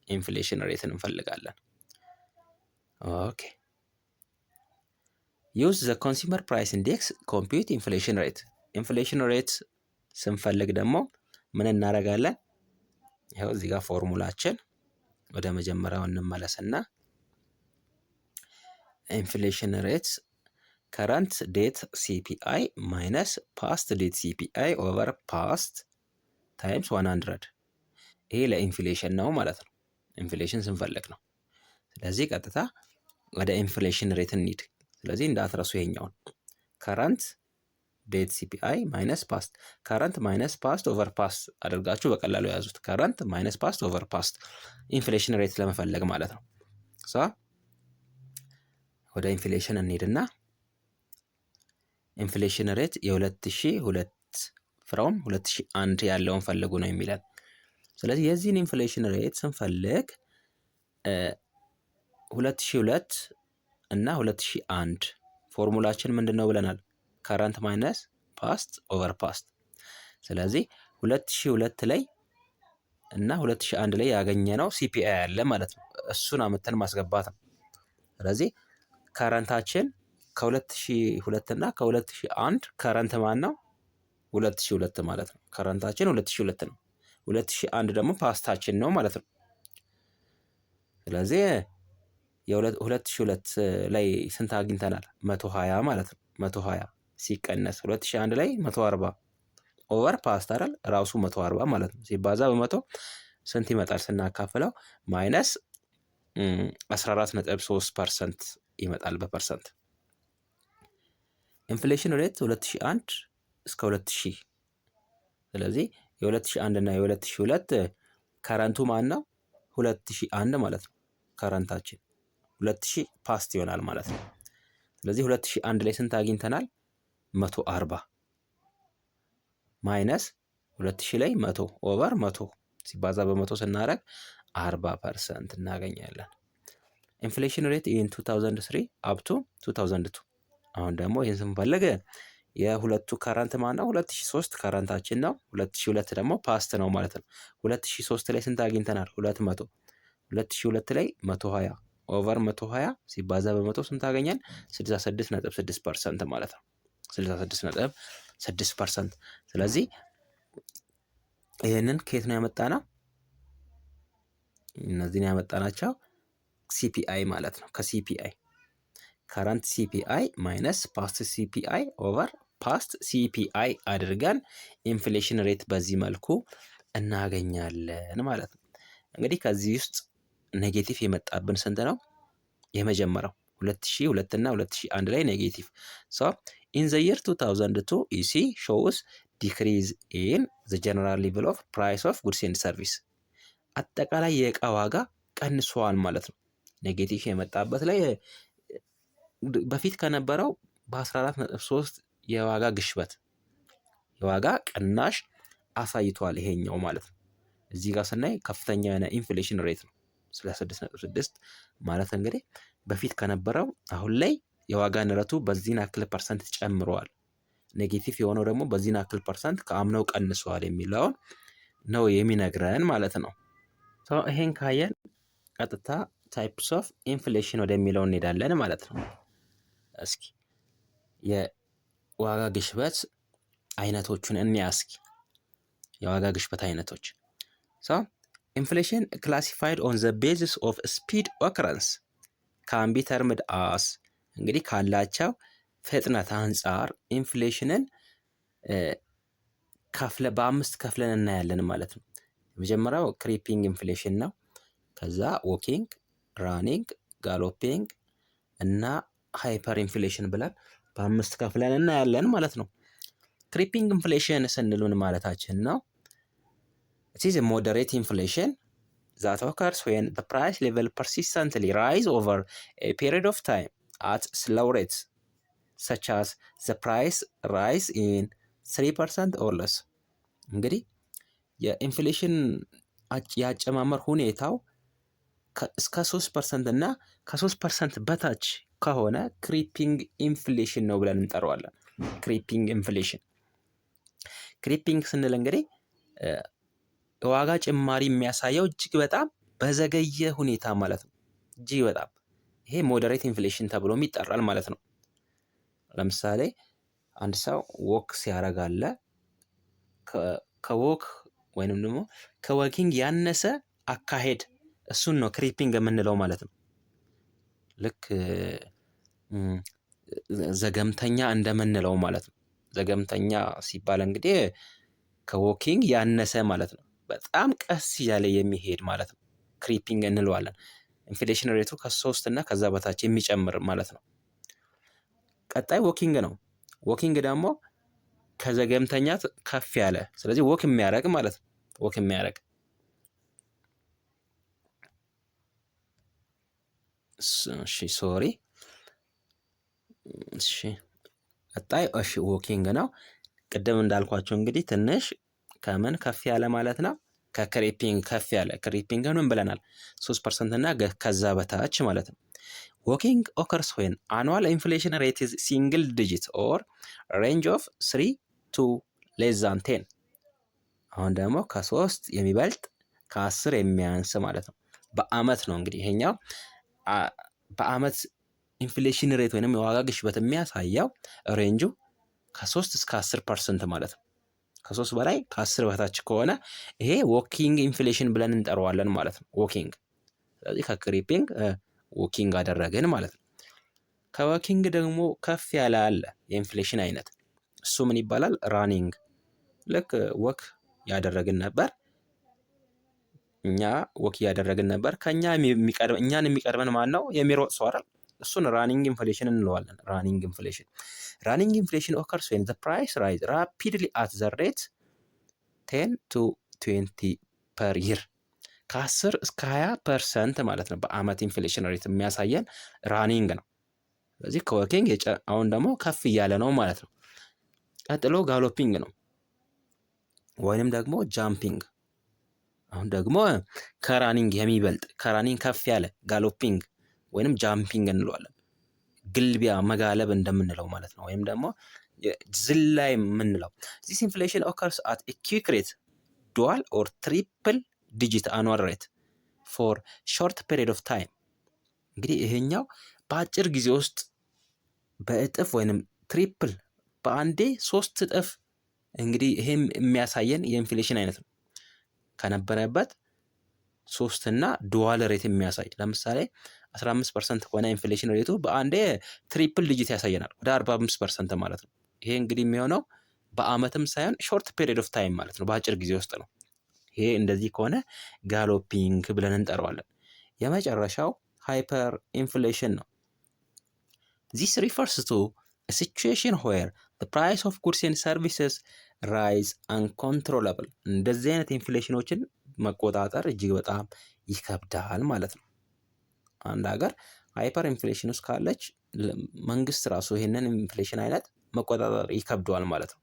ኢንፍሌሽን ሬትን እንፈልጋለን። ኦኬ ዩዝ ዘ ኮንሱመር ፕራይስ ኢንዴክስ ኮምፒውት ኢንፍሌሽን ሬት። ኢንፍሌሽን ሬት ስንፈልግ ደግሞ ምን እናደርጋለን? ይኸው እዚህ ጋር ፎርሙላችን ወደ መጀመሪያው እንመለስና ኢንፍሌሽን ሬት ከረንት ዴት ሲፒአይ ማይነስ ፓስት ዴት ሲፒአይ ኦቨር ፓስት ታይምስ 100። ይሄ ለኢንፍሌሽን ነው ማለት ነው። ኢንፍሌሽን ስንፈልግ ነው። ስለዚህ ቀጥታ ወደ ኢንፍሌሽን ሬት እንሂድ። ስለዚህ እንዳትረሱ ይሄኛውን ከረንት ዴት ሲፒአይ ማይነስ ፓስት፣ ከረንት ማይነስ ፓስት ኦቨር ፓስት አድርጋችሁ በቀላሉ የያዙት። ከረንት ማይነስ ፓስት ኦቨር ፓስት ኢንፍሌሽን ሬት ለመፈለግ ማለት ነው። ወደ ኢንፍሌሽን እንሂድና ኢንፍሌሽን ሬት የ2002 ፍሮም 2001 ያለውን ፈልጉ ነው የሚለን። ስለዚህ የዚህን ኢንፍሌሽን ሬት ስንፈልግ 2002 እና 2001 ፎርሙላችን ምንድን ነው ብለናል? ከረንት ማይነስ ፓስት ኦቨር ፓስት። ስለዚህ 2002 ላይ እና 2001 ላይ ያገኘነው ሲፒአይ ያለ ማለት ነው። እሱን አምጥተን ማስገባት ነው። ስለዚህ ከረንታችን ከ2002 እና ከ2001 ከረንት ማን ነው? 2002 ማለት ነው። ከረንታችን 2002 ነው። 2001 ደግሞ ፓስታችን ነው ማለት ነው። ስለዚህ የ2002 ላይ ስንት አግኝተናል? 120 ማለት ነው። 120 ሲቀነስ 2001 ላይ 140 ኦቨር ፓስት አይደል? ራሱ 140 ማለት ነው። ሲባዛ በመቶ ስንት ይመጣል? ስናካፍለው ማይነስ 14.3% ይመጣል በፐርሰንት። ኢንፍሌሽን ሬት 2001 እስከ 2000። ስለዚህ የ2001 እና የ2002 ከረንቱ ማን ነው? 2001 ማለት ነው። ከረንታችን 2000 ፓስት ይሆናል ማለት ነው። ስለዚህ 2001 ላይ ስንት አግኝተናል? 140 ማይነስ 2000 ላይ 100 ኦቨር 100 ሲባዛ በመቶ ስናደርግ 40% እናገኛለን። ኢንፍሌሽን ሬት ኢን 2003 አፕ ቱ 2002። አሁን ደግሞ ይህን ስንፈልግ የሁለቱ ከረንት ማን ነው? 2003 ከረንታችን ነው። 2002 ደግሞ ፓስት ነው ማለት ነው። 2003 ላይ ስንት አግኝተናል? 200 2002 ላይ 120 ኦቨር 120 ሲባዛ በመቶ ስንት አገኘን? 66.6% ማለት ነው። 66.6%። ስለዚህ ይህንን ከየት ነው ያመጣነው? እነዚህን ያመጣናቸው ሲፒአይ ማለት ነው። ከሲፒአይ ከረንት ሲፒአይ ማይነስ ፓስት ሲፒአይ ኦቨር ፓስት ሲፒአይ አድርገን ኢንፍሌሽን ሬት በዚህ መልኩ እናገኛለን ማለት ነው። እንግዲህ ከዚህ ውስጥ ኔጌቲቭ የመጣብን ስንት ነው? የመጀመሪያው 2002 እና 2001 ላይ ኔጌቲቭ። ሶ ኢን ዘ የር 2002 ኢሲ ሾውስ ዲክሪዝ ኢን ዘ ጀነራል ሌቭል ኦፍ ፕራይስ ኦፍ ጉድስ ኤንድ ሰርቪስ። አጠቃላይ የእቃ ዋጋ ቀንሷል ማለት ነው። ኔጌቲቭ የመጣበት ላይ በፊት ከነበረው በ14.3 የዋጋ ግሽበት የዋጋ ቅናሽ አሳይቷል ይሄኛው ማለት ነው። እዚህ ጋር ስናይ ከፍተኛ የሆነ ኢንፍሌሽን ሬት ነው 66.6 ማለት እንግዲህ በፊት ከነበረው አሁን ላይ የዋጋ ንረቱ በዚህን ያክል ፐርሰንት ጨምረዋል። ኔጌቲቭ የሆነው ደግሞ በዚህን ያክል ፐርሰንት ከአምናው ቀንሷል የሚለውን ነው የሚነግረን ማለት ነው። ይሄን ካየን ቀጥታ ታይፕስ ኦፍ ኢንፍሌሽን ወደሚለው እንሄዳለን ማለት ነው። እስኪ የዋጋ ግሽበት አይነቶቹን እንያ እስኪ የዋጋ ግሽበት አይነቶች ኢንፍሌሽን ክላሲፋይድ ኦን ዘ ቤዚስ ኦፍ ስፒድ ኦከረንስ ካን ቢ ተርምድ አስ። እንግዲህ ካላቸው ፍጥነት አንጻር ኢንፍሌሽንን በአምስት ከፍለን እናያለን ማለት ነው። የመጀመሪያው ክሪፒንግ ኢንፍሌሽን ነው። ከዛ ዎኪንግ፣ ራኒንግ፣ ጋሎፒንግ እና ሃይፐር ኢንፍሌሽን ብለን በ5 ከፍለን እናያለን ማለት ነው። ክሪፒንግ ኢንፍሌሽን ስንል ምን ማለታችን ነው? it is a moderate inflation that occurs when the price level persistently rise over a period of time at slow rates such as the price rise in 3% or less። እንግዲህ የኢንፍሌሽን የአጨማመር ሁኔታው እስከ 3% እና ከ3% በታች ከሆነ ክሪፒንግ ኢንፍሌሽን ነው ብለን እንጠራዋለን። ክሪፒንግ ኢንፍሌሽን። ክሪፒንግ ስንል እንግዲህ የዋጋ ጭማሪ የሚያሳየው እጅግ በጣም በዘገየ ሁኔታ ማለት ነው። እጅግ በጣም ይሄ ሞዴሬት ኢንፍሌሽን ተብሎም ይጠራል ማለት ነው። ለምሳሌ አንድ ሰው ወክ ሲያደርግ አለ ከወክ ወይንም ደግሞ ከወኪንግ ያነሰ አካሄድ እሱን ነው ክሪፒንግ የምንለው ማለት ነው። ልክ ዘገምተኛ እንደምንለው ማለት ነው። ዘገምተኛ ሲባል እንግዲህ ከዎኪንግ ያነሰ ማለት ነው። በጣም ቀስ እያለ የሚሄድ ማለት ነው። ክሪፒንግ እንለዋለን። ኢንፍሌሽን ሬቱ ከ3 እና ከዛ በታች የሚጨምር ማለት ነው። ቀጣይ ዎኪንግ ነው። ዎኪንግ ደግሞ ከዘገምተኛ ከፍ ያለ፣ ስለዚህ ወክ የሚያደርግ ማለት ነው። ወክ የሚያደርግ ሶሪ ቀጣይ ዎኪንግ ነው። ቅድም እንዳልኳቸው እንግዲህ ትንሽ ከምን ከፍ ያለ ማለት ነው? ከክሪፒንግ ከፍ ያለ። ክሪፒንግ ምን ብለናል? 3% እና ከዛ በታች ማለት ነው። ዎኪንግ ኦከርስ ዌን አኑዋል ኢንፍሌሽን ሬት ኢዝ ሲንግል ዲጂት ኦር ሬንጅ ኦፍ 3 to less than 10። አሁን ደግሞ ከ3 የሚበልጥ ከ10 የሚያንስ ማለት ነው። በአመት ነው እንግዲህ ይሄኛው በአመት ኢንፍሌሽን ሬት ወይንም የዋጋ ግሽበት የሚያሳየው ሬንጁ ከ3 እስከ 10% ማለት ነው። ከ3 በላይ ከ10 በታች ከሆነ ይሄ ዎኪንግ ኢንፍሌሽን ብለን እንጠራዋለን ማለት ነው። ዎኪንግ። ስለዚህ ከክሪፒንግ ዎኪንግ አደረግን ማለት ነው። ከዎኪንግ ደግሞ ከፍ ያለ አለ የኢንፍሌሽን አይነት። እሱ ምን ይባላል? ራኒንግ። ልክ ወክ ያደረግን ነበር፣ እኛ ወክ ያደረግን ነበር። እኛን የሚቀድመን ማን ነው? የሚሮጥ ሰው አይደል? እሱን ራኒንግ ኢንፍሌሽን እንለዋለን። ራኒንግ ኢንፍሌሽን። ራኒንግ ኢንፍሌሽን ኦከርስ ዌን ዘ ፕራይስ ራይዝ ራፒድሊ አት ዘ ሬት 10 to 20 ፐር ይር። ከ10 እስከ 20% ማለት ነው። በአመት ኢንፍሌሽን ሬት የሚያሳየን ራኒንግ ነው። ስለዚህ ከዎኪንግ አሁን ደግሞ ከፍ እያለ ነው ማለት ነው። ቀጥሎ ጋሎፒንግ ነው ወይንም ደግሞ ጃምፒንግ። አሁን ደግሞ ከራኒንግ የሚበልጥ ከራኒንግ ከፍ ያለ ጋሎፒንግ ወይንም ጃምፒንግ እንለዋለን። ግልቢያ መጋለብ እንደምንለው ማለት ነው። ወይም ደግሞ ዝላይ የምንለው። ዚስ ኢንፍሌሽን ኦከርስ አት ኤ ኩዊክ ሬት ዱዋል ኦር ትሪፕል ዲጂት አኑዋል ሬት ፎር ሾርት ፔሪድ ኦፍ ታይም። እንግዲህ ይሄኛው በአጭር ጊዜ ውስጥ በእጥፍ ወይንም ትሪፕል በአንዴ 3 እጥፍ እንግዲህ ይሄም የሚያሳየን የኢንፍሌሽን አይነት ነው። ከነበረበት 3 እና ዱዋል ሬት የሚያሳይ ለምሳሌ 15% ከሆነ ኢንፍሌሽን ሬቱ በአንዴ ትሪፕል ዲጂት ያሳየናል፣ ወደ 45% ማለት ነው። ይሄ እንግዲህ የሚሆነው በአመትም ሳይሆን ሾርት ፔሪድ ኦፍ ታይም ማለት ነው፣ በአጭር ጊዜ ውስጥ ነው። ይሄ እንደዚህ ከሆነ ጋሎፒንግ ብለን እንጠራዋለን። የመጨረሻው ሃይፐር ኢንፍሌሽን ነው። ዚስ ሪፈርስ ቱ a situation where the price of goods and services rise uncontrollable። እንደዚህ አይነት ኢንፍሌሽኖችን መቆጣጠር እጅግ በጣም ይከብዳል ማለት ነው። አንድ ሀገር ሃይፐር ኢንፍሌሽን ውስጥ ካለች መንግስት ራሱ ይሄንን ኢንፍሌሽን አይነት መቆጣጠር ይከብደዋል ማለት ነው።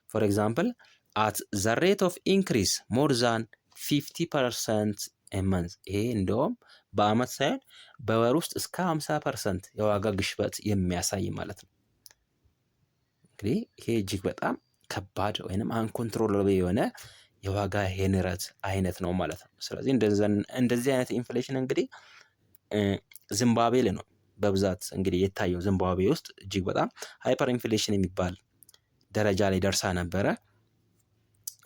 ፎር ኤግዛምፕል at the rate of increase more than 50% a month። ይሄ እንደውም በአመት ሳይሆን በወር ውስጥ እስከ 50% የዋጋ ግሽበት የሚያሳይ ማለት ነው። እንግዲህ ይሄ እጅግ በጣም ከባድ ወይንም አንኮንትሮለብል የሆነ የዋጋ ንረት አይነት ነው ማለት ነው። ስለዚህ እንደዚህ አይነት ኢንፍሌሽን እንግዲህ ዚምባብዌ ላይ ነው በብዛት እንግዲህ የታየው። ዚምባብዌ ውስጥ እጅግ በጣም ሃይፐር ኢንፍሌሽን የሚባል ደረጃ ላይ ደርሳ ነበረ።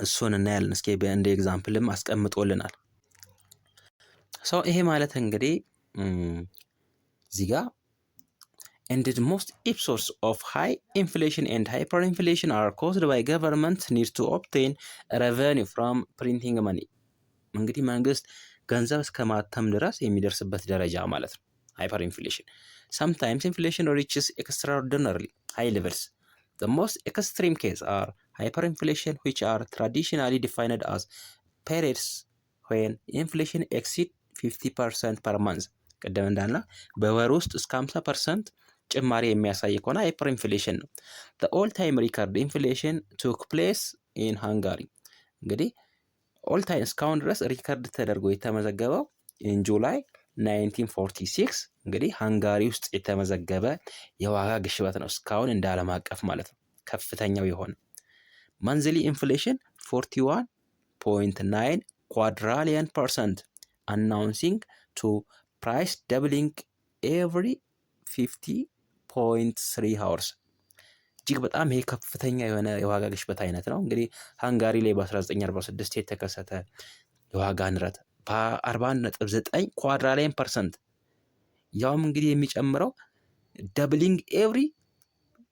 እሱን እናያለን። እስኪ እንደ ኤግዛምፕልም አስቀምጦልናል። ሶ ይሄ ማለት እንግዲህ እዚህ ጋር and the most source of high inflation and hyperinflation are caused by government needs to obtain revenue from printing money። እንግዲህ መንግስት ገንዘብ እስከ ማተም ድረስ የሚደርስበት ደረጃ ማለት ነው ሃይፐር ኢንፍሌሽን። sometimes inflation reaches extraordinarily high levels. The most extreme cases are hyperinflation, which are traditionally defined as periods when inflation exceeds 50% per month. ቅድም እንዳልነው በወር ውስጥ እስከ 50% ጭማሪ የሚያሳይ ከሆነ ሃይፐር ኢንፍሌሽን ነው። the all time record inflation took place in Hungary። እንግዲህ ኦል ታይም እስካሁን ድረስ ሪከርድ ተደርጎ የተመዘገበው ኢን ጁላይ 1946 እንግዲህ ሃንጋሪ ውስጥ የተመዘገበ የዋጋ ግሽበት ነው። እስካሁን እንደ ዓለም አቀፍ ማለት ነው ከፍተኛው የሆነ መንዝሊ ኢንፍሌሽን 41.9 ኳድራሊየን ፐርሰንት አናውንሲንግ ቱ ፕራይስ ደብሊንግ ኤቭሪ 50.3 ሃወርስ። እጅግ በጣም ይሄ ከፍተኛ የሆነ የዋጋ ግሽበት አይነት ነው። እንግዲህ ሃንጋሪ ላይ በ1946 የተከሰተ የዋጋ ንረት በ41.9 ኳድራሊየን ፐርሰንት ያውም እንግዲህ የሚጨምረው ደብሊንግ ኤቭሪ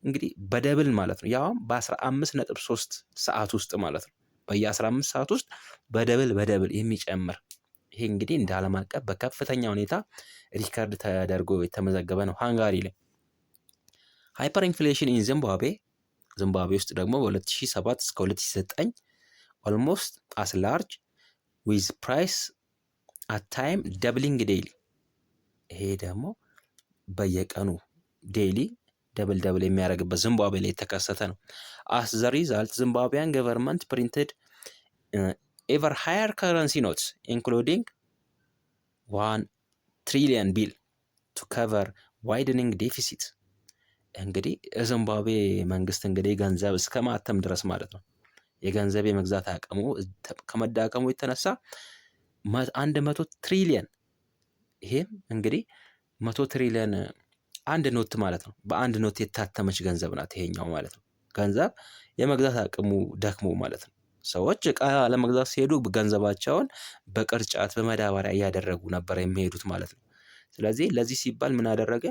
እንግዲህ በደብል ማለት ነው። ያውም በ15.3 ሰዓት ውስጥ ማለት ነው። በየ15 ሰዓት ውስጥ በደብል የሚጨምር ይሄ እንግዲህ እንደ ዓለም አቀፍ በከፍተኛ ሁኔታ ሪከርድ ተደርጎ የተመዘገበ ነው ሃንጋሪ ላይ። ሃይፐር ኢንፍሌሽን ኢን ዚምባብዌ ውስጥ ደግሞ በ2007 እስከ 2009 ኦልሞስት አስ ላርጅ ዊዝ ፕራይስ አት ታይም ደብሊንግ ዴይሊ። ይሄ ደግሞ በየቀኑ ዴይሊ ደብል የሚያደርግበት ዚምባብዌ ላይ የተከሰተ ነው። አስ ዘ ሪዛልት ዚምባብዌያን ገቨርንመንት ፕሪንትድ ኤቨር ሃየር ከረንሲ ኖትስ ኢንክሉዲንግ 1 ትሪሊየን ቢል ቱ ከቨር ዋይደኒንግ ዴፊሲት። እንግዲህ ዚምባብዌ መንግስት እንግዲህ ገንዘብ እስከ ማተም ድረስ ማለት ነው የገንዘብ የመግዛት አቅሙ ከመዳቀሙ የተነሳ 100 ትሪሊየን ይሄም እንግዲህ 100 ትሪሊየን አንድ ኖት ማለት ነው። በአንድ ኖት የታተመች ገንዘብ ናት ይሄኛው ማለት ነው። ገንዘብ የመግዛት አቅሙ ደክሞ ማለት ነው። ሰዎች እቃ ለመግዛት ሲሄዱ ገንዘባቸውን በቅርጫት በመዳበሪያ እያደረጉ ነበር የሚሄዱት ማለት ነው። ስለዚህ ለዚህ ሲባል ምን አደረገ?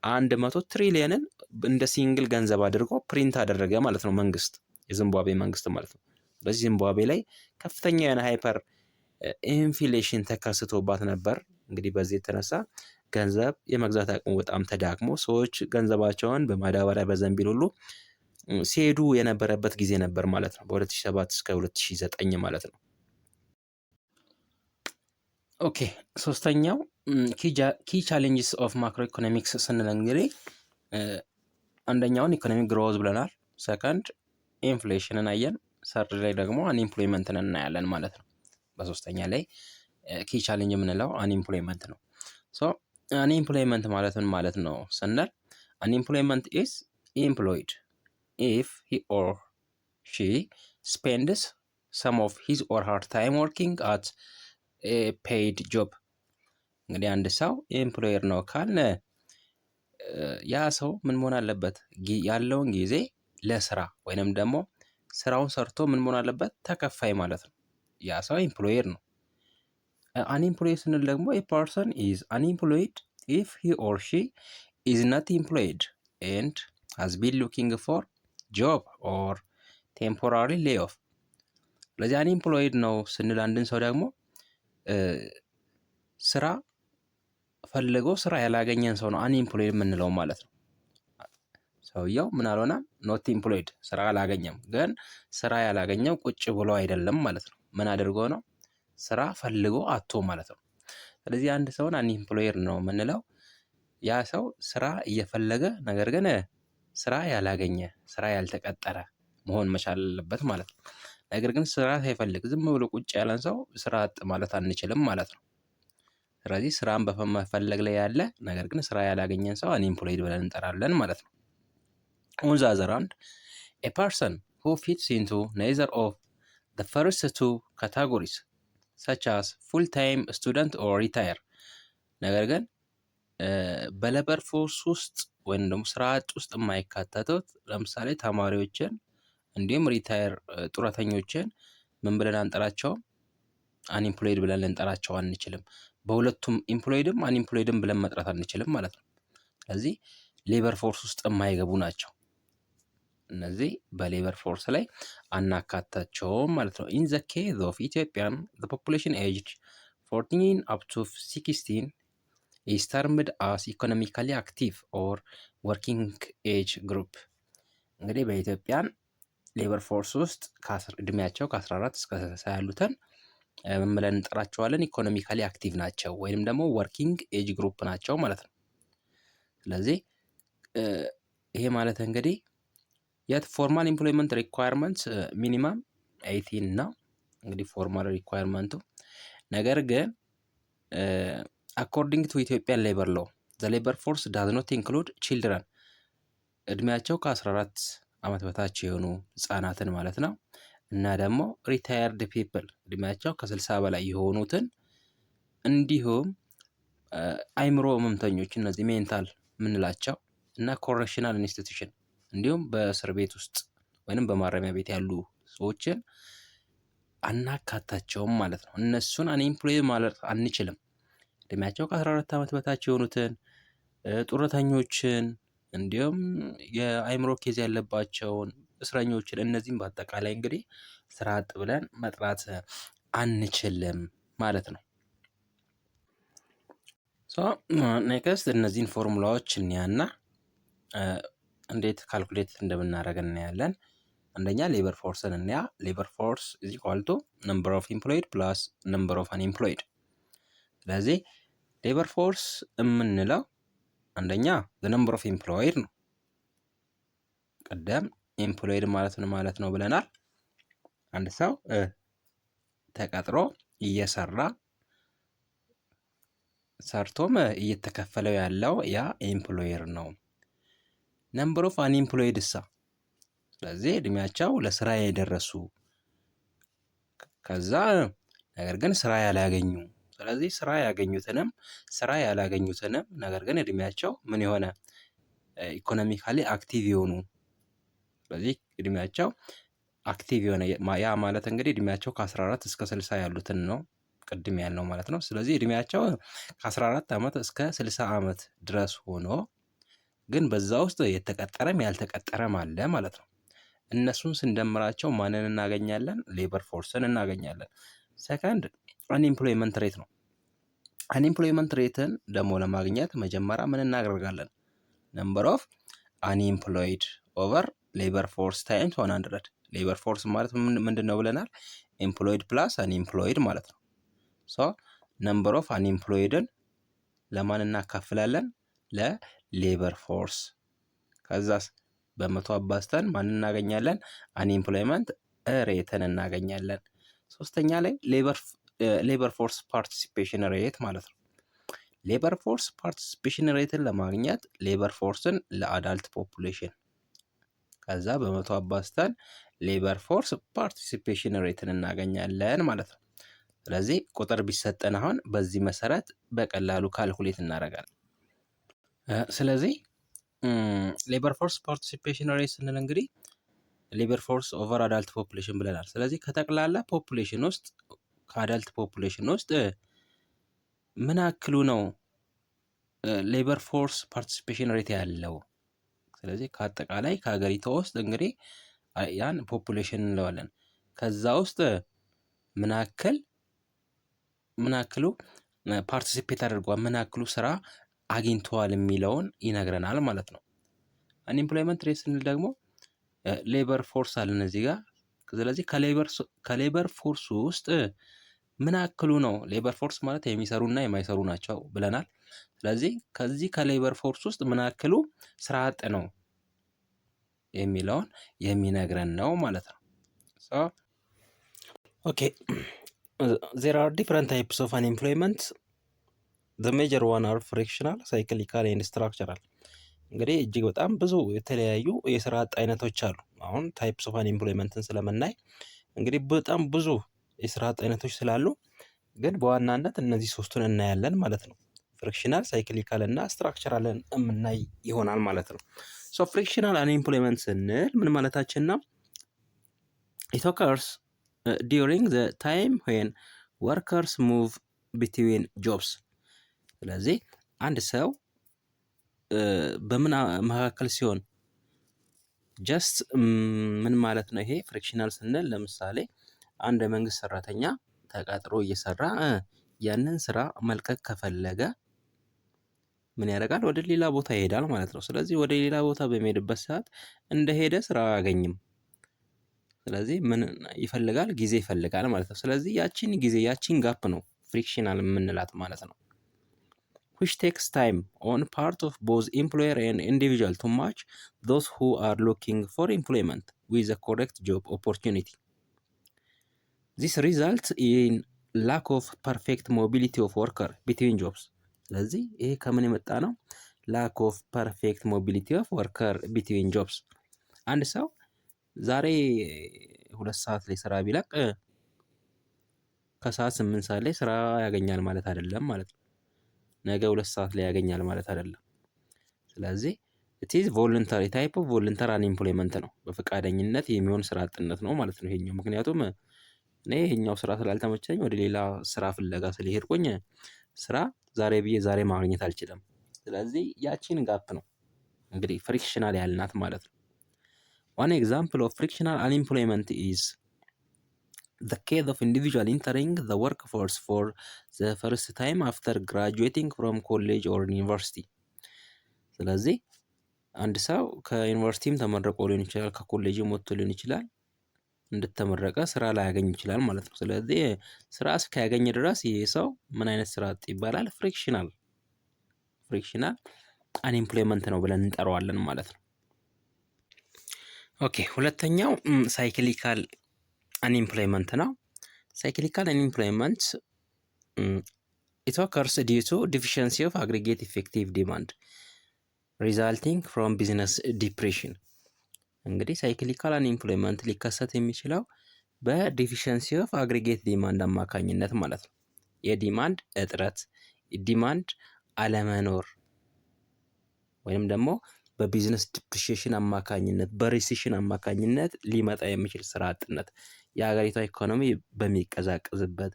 100 ትሪሊየንን እንደ ሲንግል ገንዘብ አድርጎ ፕሪንት አደረገ ማለት ነው መንግስት፣ የዚምባብዌ መንግስት ማለት ነው። በዚህ ዚምባብዌ ላይ ከፍተኛ የሆነ ሃይፐር ኢንፍሌሽን ተከስቶባት ነበር። እንግዲህ በዚህ የተነሳ ገንዘብ የመግዛት አቅሙ በጣም ተዳክሞ ሰዎች ገንዘባቸውን በማዳበሪያ በዘንቢል ሁሉ ሲሄዱ የነበረበት ጊዜ ነበር ማለት ነው። በ2007 እስከ 2009 ማለት ነው። ኦኬ ሶስተኛው ኪ ቻሌንጅስ ኦፍ ማክሮ ኢኮኖሚክስ ስንል እንግዲህ አንደኛውን ኢኮኖሚክ ግሮዝ ብለናል። ሰከንድ ኢንፍሌሽንን አየን። ሰርድ ላይ ደግሞ አንኢምፕሎይመንትን እናያለን ማለት ነው። በሶስተኛ ላይ ኪ ቻሌንጅ የምንለው አንኢምፕሎይመንት ነው። ሶ አንኢምፕሎይመንት ማለት ምን ማለት ነው ስንል አንኢምፕሎይመንት ኢዝ ኢምፕሎይድ ኢፍ ሂ ኦር ሺ ስፔንድስ ሰም ኦፍ ሂዝ ኦር ሀር ታይም ወርኪንግ አት ኤ ፔይድ ጆብ። እንግዲህ አንድ ሰው ኤምፕሎየር ነው ካልን ያ ሰው ምን መሆን አለበት? ያለውን ጊዜ ለስራ ወይንም ደግሞ ስራውን ሰርቶ ምን መሆን አለበት? ተከፋይ ማለት ነው። ያ ሰው ኤምፕሎየር ነው። አንኤምፕሎይድ ስንል ደግሞ a person is unemployed if he or she is not employed and has been looking for job or temporary layoff። ስለዚህ አንኤምፕሎይድ ነው ስንል አንድን ሰው ደግሞ ስራ ፈልጎ ስራ ያላገኘን ሰው ነው አንኤምፕሎይድ የምንለው ማለት ነው። ሰውየው ምን አልሆነም? ኖት ኢምፕሎይድ ስራ አላገኘም። ግን ስራ ያላገኘው ቁጭ ብሎ አይደለም ማለት ነው። ምን አድርጎ ነው? ስራ ፈልጎ አቶ ማለት ነው። ስለዚህ አንድ ሰውን አንኤምፕሎየር ነው የምንለው ያ ሰው ስራ እየፈለገ ነገር ግን ስራ ያላገኘ ስራ ያልተቀጠረ መሆን መቻል አለበት ማለት ነው። ነገር ግን ስራ ሳይፈልግ ዝም ብሎ ቁጭ ያለን ሰው ስራ አጥ ማለት አንችልም ማለት ነው። ስለዚህ ስራን በመፈለግ ላይ ያለ ነገር ግን ስራ ያላገኘን ሰው አንኤምፕሎይድ ብለን እንጠራለን ማለት ነው። On the other hand, a person who fits into neither of the first two categories such as full-time student or retire ነገር ግን በሌበር ፎርስ ውስጥ ወይም ደግሞ ስራ አጥ ውስጥ የማይካተቱት ለምሳሌ ተማሪዎችን እንዲሁም ሪታየር ጡረተኞችን ምን ብለን አንጠራቸውም? አንኤምፕሎይድ ብለን ልንጠራቸው አንችልም። በሁለቱም ኢምፕሎይድም አንኤምፕሎይድም ብለን መጥራት አንችልም ማለት ነው። ስለዚህ ሌበር ፎርስ ውስጥ የማይገቡ ናቸው። እነዚህ በሌበር ፎርስ ላይ አናካታቸውም ማለት ነው። ኢን ዘ ኬዝ ኦፍ ኢትዮጵያን ዘ ፖፑሌሽን ኤጅድ 14 up to 16 ኢዝ ተርምድ አስ ኢኮኖሚካሊ አክቲቭ ኦር ወርኪንግ ኤጅ ግሩፕ። እንግዲህ በኢትዮጵያን ሌበር ፎርስ ውስጥ እድሜያቸው ከ14 እስከ 60 ያሉትን ምን ብለን እንጠራቸዋለን? ኢኮኖሚካሊ አክቲቭ ናቸው ወይም ደግሞ ወርኪንግ ኤጅ ግሩፕ ናቸው ማለት ነው። ስለዚህ ይሄ ማለት እንግዲህ የት ፎርማል ኢምፕሎይመንት ሪኳየርመንት ሚኒማም 18 ነው እንግዲህ ፎርማል ሪኳየርመንቱ። ነገር ግን አኮርዲንግ ቱ ኢትዮጵያን ሌበር ሎ ዘ ሌበር ፎርስ ዳዝ ኖት ኢንክሉድ ቺልድረን፣ እድሜያቸው ከ14 ዓመት በታች የሆኑ ህጻናትን ማለት ነው። እና ደግሞ ሪታየርድ ፒፕል እድሜያቸው ከ60 በላይ የሆኑትን እንዲሁም አይምሮ ህመምተኞች እነዚህ ሜንታል የምንላቸው እና ኮሬክሽናል ኢንስቲትዩሽን እንዲሁም በእስር ቤት ውስጥ ወይንም በማረሚያ ቤት ያሉ ሰዎችን አናካታቸውም ማለት ነው። እነሱን አንኤምፕሎይ ማለት አንችልም። እድሜያቸው ከ14 ዓመት በታች የሆኑትን ጡረተኞችን፣ እንዲሁም የአይምሮ ኬዝ ያለባቸውን እስረኞችን፣ እነዚህም በአጠቃላይ እንግዲህ ስራ አጥ ብለን መጥራት አንችልም ማለት ነው። ኔክስት እነዚህን ፎርሙላዎች እንያና እንዴት ካልኩሌት እንደምናደርግ እናያለን። አንደኛ ሌበር ፎርስን እንያ። ሌበር ፎርስ ኢዝ ኢኳል ቱ ነምበር ኦፍ ኢምፕሎይድ ፕላስ ነምበር ኦፍ አንኤምፕሎይድ። ስለዚህ ሌበር ፎርስ የምንለው አንደኛ ነምበር ኦፍ ኢምፕሎይድ ነው። ቀደም ኤምፕሎይድ ማለት ነው ብለናል። አንድ ሰው ተቀጥሮ እየሰራ ሰርቶም እየተከፈለው ያለው ያ ኤምፕሎየር ነው። ነምበር ኦፍ አንኤምፕሎይድ እሳ፣ ስለዚህ እድሜያቸው ለስራ የደረሱ ከዛ ነገር ግን ስራ ያላገኙ፣ ስለዚህ ስራ ያገኙትንም ስራ ያላገኙትንም ነገር ግን እድሜያቸው ምን የሆነ ኢኮኖሚካሊ አክቲቭ የሆኑ፣ ስለዚህ እድሜያቸው አክቲቭ የሆነ ያ ማለት እንግዲህ እድሜያቸው ከ14 እስከ 60 ያሉትን ነው ቅድም ያልነው ማለት ነው። ስለዚህ እድሜያቸው ከ14 ዓመት እስከ 60 ዓመት ድረስ ሆኖ ግን በዛ ውስጥ የተቀጠረም ያልተቀጠረም አለ ማለት ነው። እነሱን ስንደምራቸው ማንን እናገኛለን? ሌበር ፎርስን እናገኛለን። ሰከንድ አንኤምፕሎይመንት ሬት ነው። አንኤምፕሎይመንት ሬትን ደግሞ ለማግኘት መጀመሪያ ምን እናደርጋለን? ነምበር ኦፍ አንኤምፕሎይድ ኦቨር ሌበር ፎርስ ታይምስ 100። ሌበር ፎርስ ማለት ምንድን ነው ብለናል? ኤምፕሎይድ ፕላስ አንኤምፕሎይድ ማለት ነው። ሶ ነምበር ኦፍ አንኤምፕሎይድን ለማን እናካፍላለን? ለሌበር ፎርስ። ከዛስ በመቶ አባዝተን ማን እናገኛለን? አንኤምፕሎይመንት ሬትን እናገኛለን። ሶስተኛ ላይ ሌበር ፎርስ ፓርቲሲፔሽን ሬት ማለት ነው። ሌበር ፎርስ ፓርቲሲፔሽን ሬትን ለማግኘት ሌበር ፎርስን ለአዳልት ፖፑሌሽን ከዛ በመቶ አባዝተን ሌበር ፎርስ ፓርቲሲፔሽን ሬትን እናገኛለን ማለት ነው። ስለዚህ ቁጥር ቢሰጠን አሁን በዚህ መሰረት በቀላሉ ካልኩሌት እናደርጋለን። ስለዚህ ሌበር ፎርስ ፓርቲሲፔሽን ሬት ስንል እንግዲህ ሌበር ፎርስ ኦቨር አዳልት ፖፑሌሽን ብለናል። ስለዚህ ከጠቅላላ ፖፑሌሽን ውስጥ ከአዳልት ፖፑሌሽን ውስጥ ምን ያክሉ ነው ሌበር ፎርስ ፓርቲሲፔሽን ሬት ያለው? ስለዚህ ከአጠቃላይ ከሀገሪቷ ውስጥ እንግዲህ ያን ፖፑሌሽን እንለዋለን። ከዛ ውስጥ ምን ያክሉ ፓርቲሲፔት አድርጓል፣ ምን ያክሉ ስራ አግኝተዋል የሚለውን ይነግረናል ማለት ነው። አንኤምፕሎይመንት ሬት ስንል ደግሞ ሌበር ፎርስ አለን እዚህ ጋር። ስለዚህ ከሌበር ፎርስ ውስጥ ምን ያክሉ ነው፣ ሌበር ፎርስ ማለት የሚሰሩና የማይሰሩ ናቸው ብለናል። ስለዚህ ከዚህ ከሌበር ፎርስ ውስጥ ምን ያክሉ ስራ አጥ ነው የሚለውን የሚነግረን ነው ማለት ነው። ኦኬ ዜር አር ዲፍረንት ታይፕስ ኦፍ አንኤምፕሎይመንት ዘ ሜጀር ዋን አር ፍሪክሽናል፣ ሳይክሊካል ኤንድ ስትራክቸራል። እንግዲህ እጅግ በጣም ብዙ የተለያዩ የስራ አጥ አይነቶች አሉ። አሁን ታይፕስ ኦፍ አንኤምፕሎይመንትን ስለምናይ እንግዲህ በጣም ብዙ የስራ አጥ አይነቶች ስላሉ ግን በዋናነት እነዚህ ሶስቱን እናያለን ማለት ነው። ፍሪክሽናል፣ ሳይክሊካል እና ስትራክቸራልን የምናይ ይሆናል ማለት ነው። ሶ ፍሪክሽናል አንኤምፕሎይመንት ስንል ምን ማለታችን ነው? ኢት ኦከርስ ዲዩሪንግ ዘ ታይም ዌን ወርከርስ ሙቭ ቢትዊን ጆብስ። ስለዚህ አንድ ሰው በምን መካከል ሲሆን ጀስት ምን ማለት ነው? ይሄ ፍሪክሽናል ስንል ለምሳሌ አንድ የመንግስት ሰራተኛ ተቀጥሮ እየሰራ ያንን ስራ መልቀቅ ከፈለገ ምን ያደርጋል? ወደ ሌላ ቦታ ይሄዳል ማለት ነው። ስለዚህ ወደ ሌላ ቦታ በሚሄድበት ሰዓት እንደሄደ ስራ አያገኝም። ስለዚህ ምን ይፈልጋል? ጊዜ ይፈልጋል ማለት ነው። ስለዚህ ያቺን ጊዜ ያቺን ጋፕ ነው ፍሪክሽናል የምንላት ማለት ነው። which takes time on part of both employer and individual to match those who are looking for employment with the correct job opportunity. This results in lack of perfect mobility of worker between jobs. ስለዚህ ይሄ ከምን የመጣ ነው? lack of perfect mobility of worker between jobs። አንድ ሰው ዛሬ 2 ሰዓት ላይ ስራ ቢለቅ ከሰዓት 8 ሰዓት ላይ ስራ ያገኛል ማለት አይደለም ማለት ነው። ነገ 2 ሰዓት ላይ ያገኛል ማለት አይደለም። ስለዚህ it is voluntary type of voluntary unemployment ነው። በፈቃደኝነት የሚሆን ስራ አጥነት ነው ማለት ነው ይሄኛው። ምክንያቱም እኔ ይሄኛው ስራ ስላልተመቸኝ ወደ ሌላ ስራ ፍለጋ ስለሄድኩኝ ስራ ዛሬ ብዬ ዛሬ ማግኘት አልችልም። ስለዚህ ያቺን ጋፕ ነው እንግዲህ ፍሪክሽናል ያልናት ማለት ነው። One example of frictional unemployment is the case of individual entering the workforce for the first time after graduating from college or university። ስለዚህ አንድ ሰው ከዩኒቨርሲቲም ተመርቆ ሊሆን ይችላል፣ ከኮሌጅም ወጥቶ ሊሆን ይችላል። እንደተመረቀ ስራ ላያገኝ ይችላል ማለት ነው። ስለዚህ ስራ እስካያገኝ ድረስ ይህ ሰው ምን አይነት ስራ አጥ ይባላል? ፍሪክሽናል አንኤምፕሎይመንት ነው ብለን እንጠራዋለን ማለት ነው። ኦኬ፣ ሁለተኛው ሳይክሊካል አንኤምፕሎይመንት ነው። ሳይክሊካል አንኤምፕሎይመንት it occurs due to deficiency of aggregate effective demand resulting from business depression። እንግዲህ ሳይክሊካል አንኤምፕሎይመንት ሊከሰት የሚችለው በዲፊሸንሲ ኦፍ አግሪጌት ዲማንድ አማካኝነት ማለት ነው። የዲማንድ እጥረት፣ ዲማንድ አለመኖር ወይም ደግሞ በቢዝነስ ዲፕሪሺየሽን አማካኝነት፣ በሪሴሽን አማካኝነት ሊመጣ የሚችል ስራ አጥነት፣ የሀገሪቷ ኢኮኖሚ በሚቀዛቀዝበት፣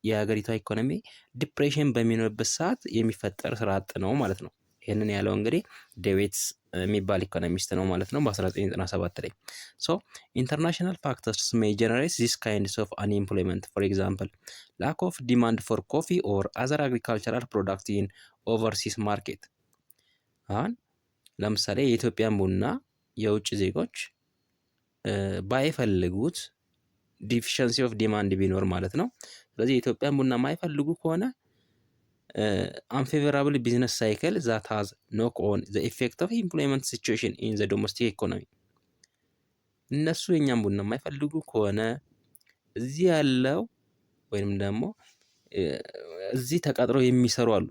የሀገሪቷ ኢኮኖሚ ዲፕሬሽን በሚኖርበት ሰዓት የሚፈጠር ስራ አጥ ነው ማለት ነው። ይህንን ያለው እንግዲህ ዴቪድስ የሚባል ኢኮኖሚስት ነው ማለት ነው በ1997 ላይ። ሶ ኢንተርናሽናል ፋክተርስ ሜይ ጀነሬት ዚስ ካይንድስ ኦፍ አንኤምፕሎይመንት ፎር ኤግዛምፕል ላክ ኦፍ ዲማንድ ፎር ኮፊ ኦር አዘር አግሪካልቸራል ፕሮዳክት ኢን ኦቨርሲስ ማርኬት። አሁን ለምሳሌ የኢትዮጵያን ቡና የውጭ ዜጎች ባይፈልጉት ዲፊሸንሲ ኦፍ ዲማንድ ቢኖር ማለት ነው። ስለዚህ የኢትዮጵያን ቡና ማይፈልጉ ከሆነ unfavorable business cycle that has knock on the effect of employment situation in the domestic economy። እነሱ የኛን ቡና የማይፈልጉ ከሆነ እዚህ ያለው ወይም ደግሞ እዚህ ተቀጥረው የሚሰሩ አሉ።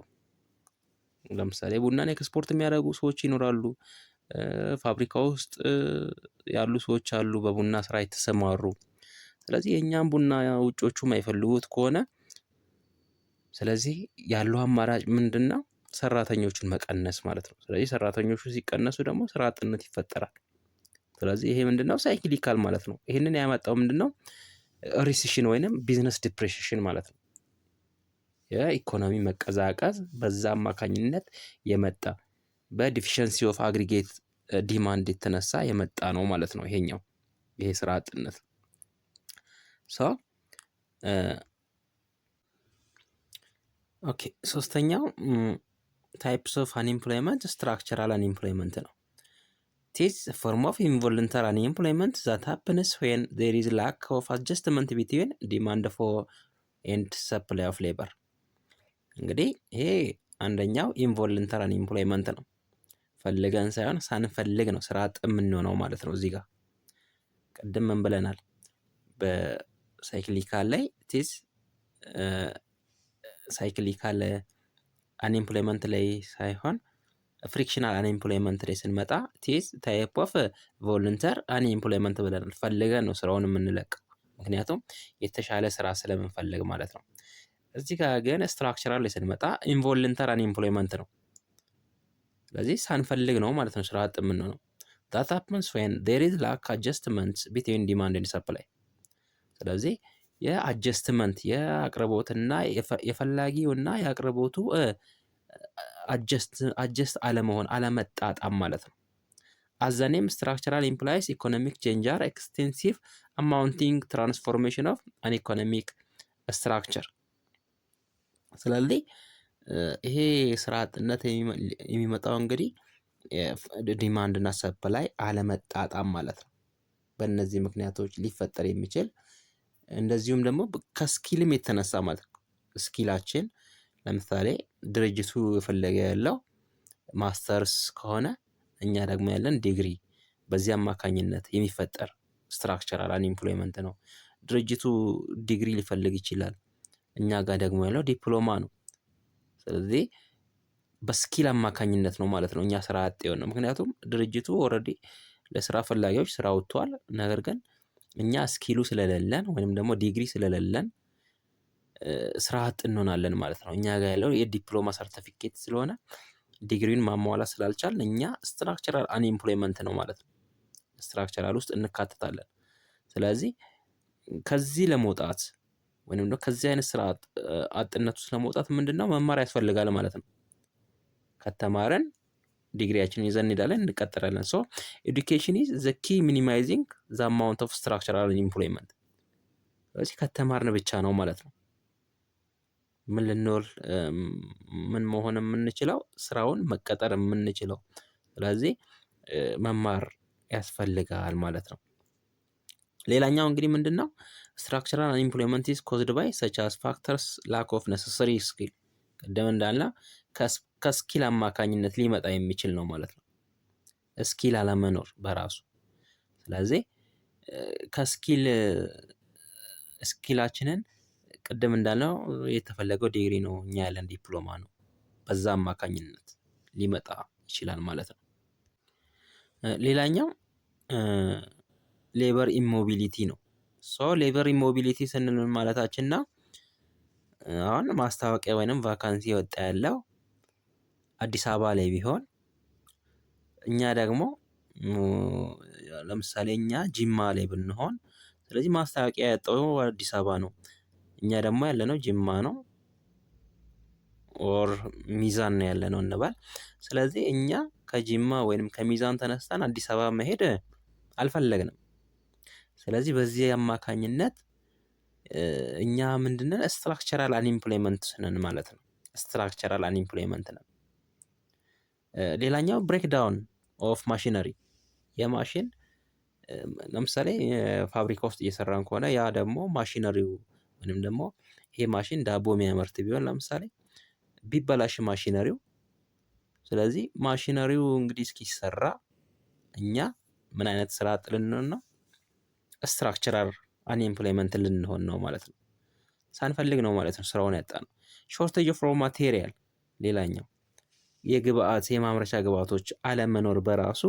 ለምሳሌ ቡናን ኤክስፖርት የሚያደርጉ ሰዎች ይኖራሉ። ፋብሪካ ውስጥ ያሉ ሰዎች አሉ በቡና ስራ የተሰማሩ። ስለዚህ የኛን ቡና ውጮቹ የማይፈልጉት ከሆነ ስለዚህ ያለው አማራጭ ምንድነው? ሰራተኞቹን መቀነስ ማለት ነው። ስለዚህ ሰራተኞቹ ሲቀነሱ ደግሞ ስራ አጥነት ይፈጠራል። ስለዚህ ይሄ ምንድነው? ሳይክሊካል ማለት ነው። ይሄንን ያመጣው ምንድነው? ሪሴሽን ወይንም ቢዝነስ ዲፕሬሽን ማለት ነው። የኢኮኖሚ መቀዛቀዝ በዛ አማካኝነት የመጣ በዲፊሸንሲ ኦፍ አግሪጌት ዲማንድ የተነሳ የመጣ ነው ማለት ነው። ይሄ ስራ አጥነት ኦኬ። ሶስተኛው ታይፕስ ኦፍ አንኤምፕሎይመንት ስትራክቸራል አንኤምፕሎይመንት ነው። ቲስ ፎርም ኦፍ ኢንቮለንተሪ አንኤምፕሎይመንት ዛት ሃፕንስ ዌን ዜር ኢዝ ላክ ኦፍ አጀስትመንት ቢትዊን ዲማንድ ፎር ኤንድ ሰፕላይ ኦፍ ሌበር። እንግዲህ ይሄ አንደኛው ኢንቮለንተሪ አንኤምፕሎይመንት ነው። ፈልገን ሳይሆን ሳንፈልግ ነው ስራ አጥ የምንሆነው ማለት ነው። እዚህ ጋር ቅድም ምን ብለናል? በሳይክሊካል ላይ ቲስ ሳይክሊካል አንኤምፕሎይመንት ላይ ሳይሆን ፍሪክሽናል አንኤምፕሎይመንት ላይ ስንመጣ ቲስ ታይፕ ኦፍ ቮለንተር አንኤምፕሎይመንት ብለናል። ፈልገን ነው ስራውን የምንለቀው፣ ምክንያቱም የተሻለ ስራ ስለምንፈልግ ማለት ነው። እዚህ ጋር ግን ስትራክቸራል ላይ ስንመጣ ኢንቮለንተር አንኤምፕሎይመንት ነው። ስለዚህ ሳንፈልግ ነው ማለት ነው ስራ አጥ የምንሆነው። that happens when there is lack adjustment between demand and supply። ስለዚህ የአጀስትመንት የአቅርቦትና የፈላጊውና የአቅርቦቱ አጀስት አለመሆን አለመጣጣም ማለት ነው። as the name structural implies economic change are extensive amounting transformation of an economic structure። ስለዚህ ይሄ ስራ አጥነት የሚመጣው እንግዲህ ዲማንድ እና ሰፕላይ አለመጣጣም ማለት ነው። በእነዚህ ምክንያቶች ሊፈጠር የሚችል እንደዚሁም ደግሞ ከስኪልም የተነሳ ማለት ነው። ስኪላችን ለምሳሌ ድርጅቱ የፈለገ ያለው ማስተርስ ከሆነ እኛ ደግሞ ያለን ዲግሪ፣ በዚህ አማካኝነት የሚፈጠር ስትራክቸራል አንኢምፕሎይመንት ነው። ድርጅቱ ዲግሪ ሊፈልግ ይችላል፣ እኛ ጋር ደግሞ ያለው ዲፕሎማ ነው። ስለዚህ በስኪል አማካኝነት ነው ማለት ነው እኛ ስራ አጥ የሆነው። ምክንያቱም ድርጅቱ ኦልሬዲ ለስራ ፈላጊዎች ስራ ወጥቷል። ነገር ግን እኛ ስኪሉ ስለሌለን ወይም ደግሞ ዲግሪ ስለሌለን ስራ አጥ እንሆናለን ማለት ነው። እኛ ጋር ያለው የዲፕሎማ ሰርቲፊኬት ስለሆነ ዲግሪውን ማሟላት ስላልቻልን እኛ ስትራክቸራል አንኢምፕሎይመንት ነው ማለት ነው። ስትራክቸራል ውስጥ እንካተታለን። ስለዚህ ከዚህ ለመውጣት ወይም ደግሞ ከዚህ አይነት ስራ አጥነት ውስጥ ለመውጣት ምንድነው መማር ያስፈልጋል ማለት ነው። ከተማረን ዲግሪያችንን ይዘን እንሄዳለን፣ እንቀጥራለን። ሶ ኤዱኬሽን ኢዝ ዘ ኪ ሚኒማይዚንግ ዘ አማውንት ኦፍ ስትራክቸራል አንኢምፕሎይመንት። ስለዚህ ከተማርን ብቻ ነው ማለት ነው ምን መሆን የምንችለው፣ ስራውን መቀጠር የምንችለው። ስለዚህ መማር ያስፈልጋል ማለት ነው። ሌላኛው እንግዲህ ምንድነው ስትራክቸራል አንኢምፕሎይመንት ኢዝ ኮዝድ ባይ ሰች አስ ፋክተርስ ላክ ኦፍ ነሰሰሪ ስኪል። ቀደም እንዳልነው ከስኪል አማካኝነት ሊመጣ የሚችል ነው ማለት ነው። ስኪል አለመኖር በራሱ። ስለዚህ ስኪላችንን ቅድም እንዳልነው የተፈለገው ዲግሪ ነው፣ እኛ ያለን ዲፕሎማ ነው። በዛ አማካኝነት ሊመጣ ይችላል ማለት ነው። ሌላኛው ሌበር ኢሞቢሊቲ ነው። ሶ ሌበር ኢሞቢሊቲ ስንል ማለታችን ነው፣ አሁን ማስታወቂያ ወይንም ቫካንሲ ወጣ ያለው አዲስ አበባ ላይ ቢሆን እኛ ደግሞ ለምሳሌ እኛ ጅማ ላይ ብንሆን፣ ስለዚህ ማስታወቂያ ያወጣው አዲስ አበባ ነው፣ እኛ ደግሞ ያለነው ጅማ ነው ኦር ሚዛን ነው ያለነው እንበል። ስለዚህ እኛ ከጅማ ወይንም ከሚዛን ተነስተን አዲስ አበባ መሄድ አልፈለግንም። ስለዚህ በዚህ አማካኝነት እኛ ምንድነው ስትራክቸራል አንኢምፕሎይመንት ነን ማለት ነው። ስትራክቸራል አንኢምፕሎይመንት ነን። ሌላኛው ብሬክዳውን ኦፍ ማሽነሪ፣ የማሽን ለምሳሌ ፋብሪካ ውስጥ እየሰራን ከሆነ ያ ደግሞ ማሽነሪው ወይንም ደግሞ ይሄ ማሽን ዳቦ የሚያመርት ቢሆን ለምሳሌ ቢበላሽ ማሽነሪው፣ ስለዚህ ማሽነሪው እንግዲህ እስኪሰራ እኛ ምን አይነት ስራ አጥ ልንሆን ነው? ስትራክቸራል አንኢምፕሎይመንት ልንሆን ነው ማለት ነው። ሳንፈልግ ነው ማለት ነው ስራውን ያጣነው። ሾርቴጅ ኦፍ ሮ ማቴሪያል፣ ሌላኛው የግብአት የማምረቻ ግብአቶች አለመኖር በራሱ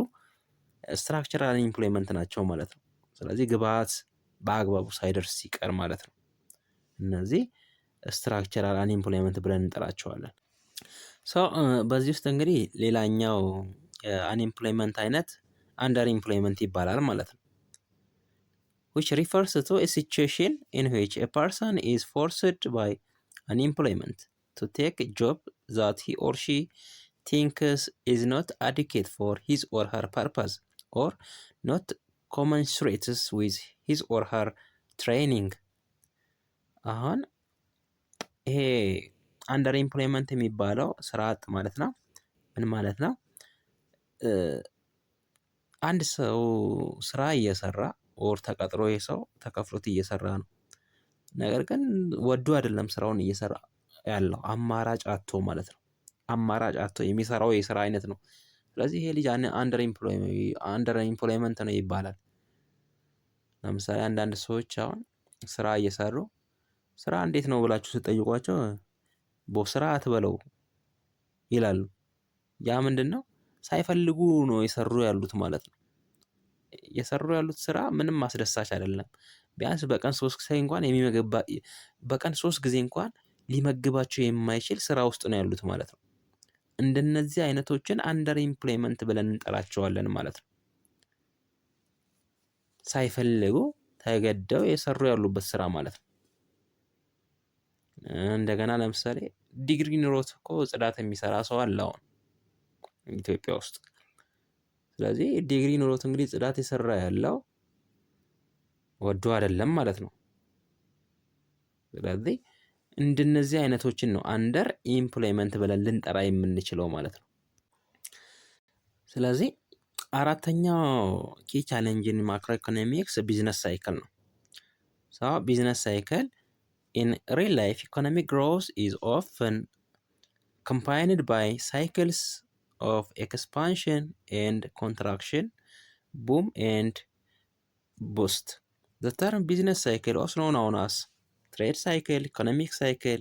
ስትራክቸራል አንኢምፕሎይመንት ናቸው ማለት ነው። ስለዚህ ግብአት በአግባቡ ሳይደርስ ሲቀር ማለት ነው። እነዚህ ስትራክቸራል አንኢምፕሎይመንት ብለን እንጠራቸዋለን። በዚህ ውስጥ እንግዲህ ሌላኛው አንኢምፕሎይመንት አይነት አንደር ኢምፕሎይመንት ይባላል ማለት ነው። which refers to a situation in which a person is forced by unemployment to take a job that he or she thinks is not adequate for his or her purpose or not commensurates with his or her training። አሁን ይሄ አንደር ኢምፕሎይመንት የሚባለው ስራ አጥ ማለት ነው። ምን ማለት ነው? አንድ ሰው ስራ እየሰራ ኦር ተቀጥሮ ሰው ተከፍሎት እየሰራ ነው። ነገር ግን ወዶ አይደለም ስራውን እየሰራ ያለው፣ አማራጭ አጥቶ ማለት ነው። አማራጭ አጥቶ የሚሰራው የስራ አይነት ነው። ስለዚህ ይሄ ልጅ አንደር ኢምፕሎይመንት ነው ይባላል። ለምሳሌ አንዳንድ ሰዎች አሁን ስራ እየሰሩ ስራ እንዴት ነው ብላችሁ ስትጠይቋቸው ስራ አትበለው ይላሉ። ያ ምንድነው? ሳይፈልጉ ነው የሰሩ ያሉት ማለት ነው። የሰሩ ያሉት ስራ ምንም አስደሳች አይደለም። ቢያንስ በቀን 3 ጊዜ እንኳን ሊመግባቸው የማይችል ስራ ውስጥ ነው ያሉት ማለት ነው። እንደነዚህ አይነቶችን አንደር ኢምፕሎይመንት ብለን እንጠራቸዋለን ማለት ነው። ሳይፈልጉ ተገደው የሰሩ ያሉበት ስራ ማለት ነው። እንደገና ለምሳሌ ዲግሪ ኑሮት እኮ ጽዳት የሚሰራ ሰው አለ አሁን ኢትዮጵያ ውስጥ። ስለዚህ ዲግሪ ኑሮት እንግዲህ ጽዳት የሰራ ያለው ወዶ አይደለም ማለት ነው። ስለዚህ እንደነዚህ አይነቶችን ነው አንደር ኢምፕሎይመንት ብለን ልንጠራ የምንችለው ማለት ነው። ስለዚህ አራተኛው ኪ ቻሌንጅን ማክሮ ኢኮኖሚክስ ቢዝነስ ሳይክል ነው። ሶ ቢዝነስ ሳይክል ኢን ሪል ላይፍ ኢኮኖሚክ ግሮዝ ኢዝ ኦፍን combined by cycles of expansion and contraction, boom and bust. The term business cycle, also known as trade cycle, economic cycle,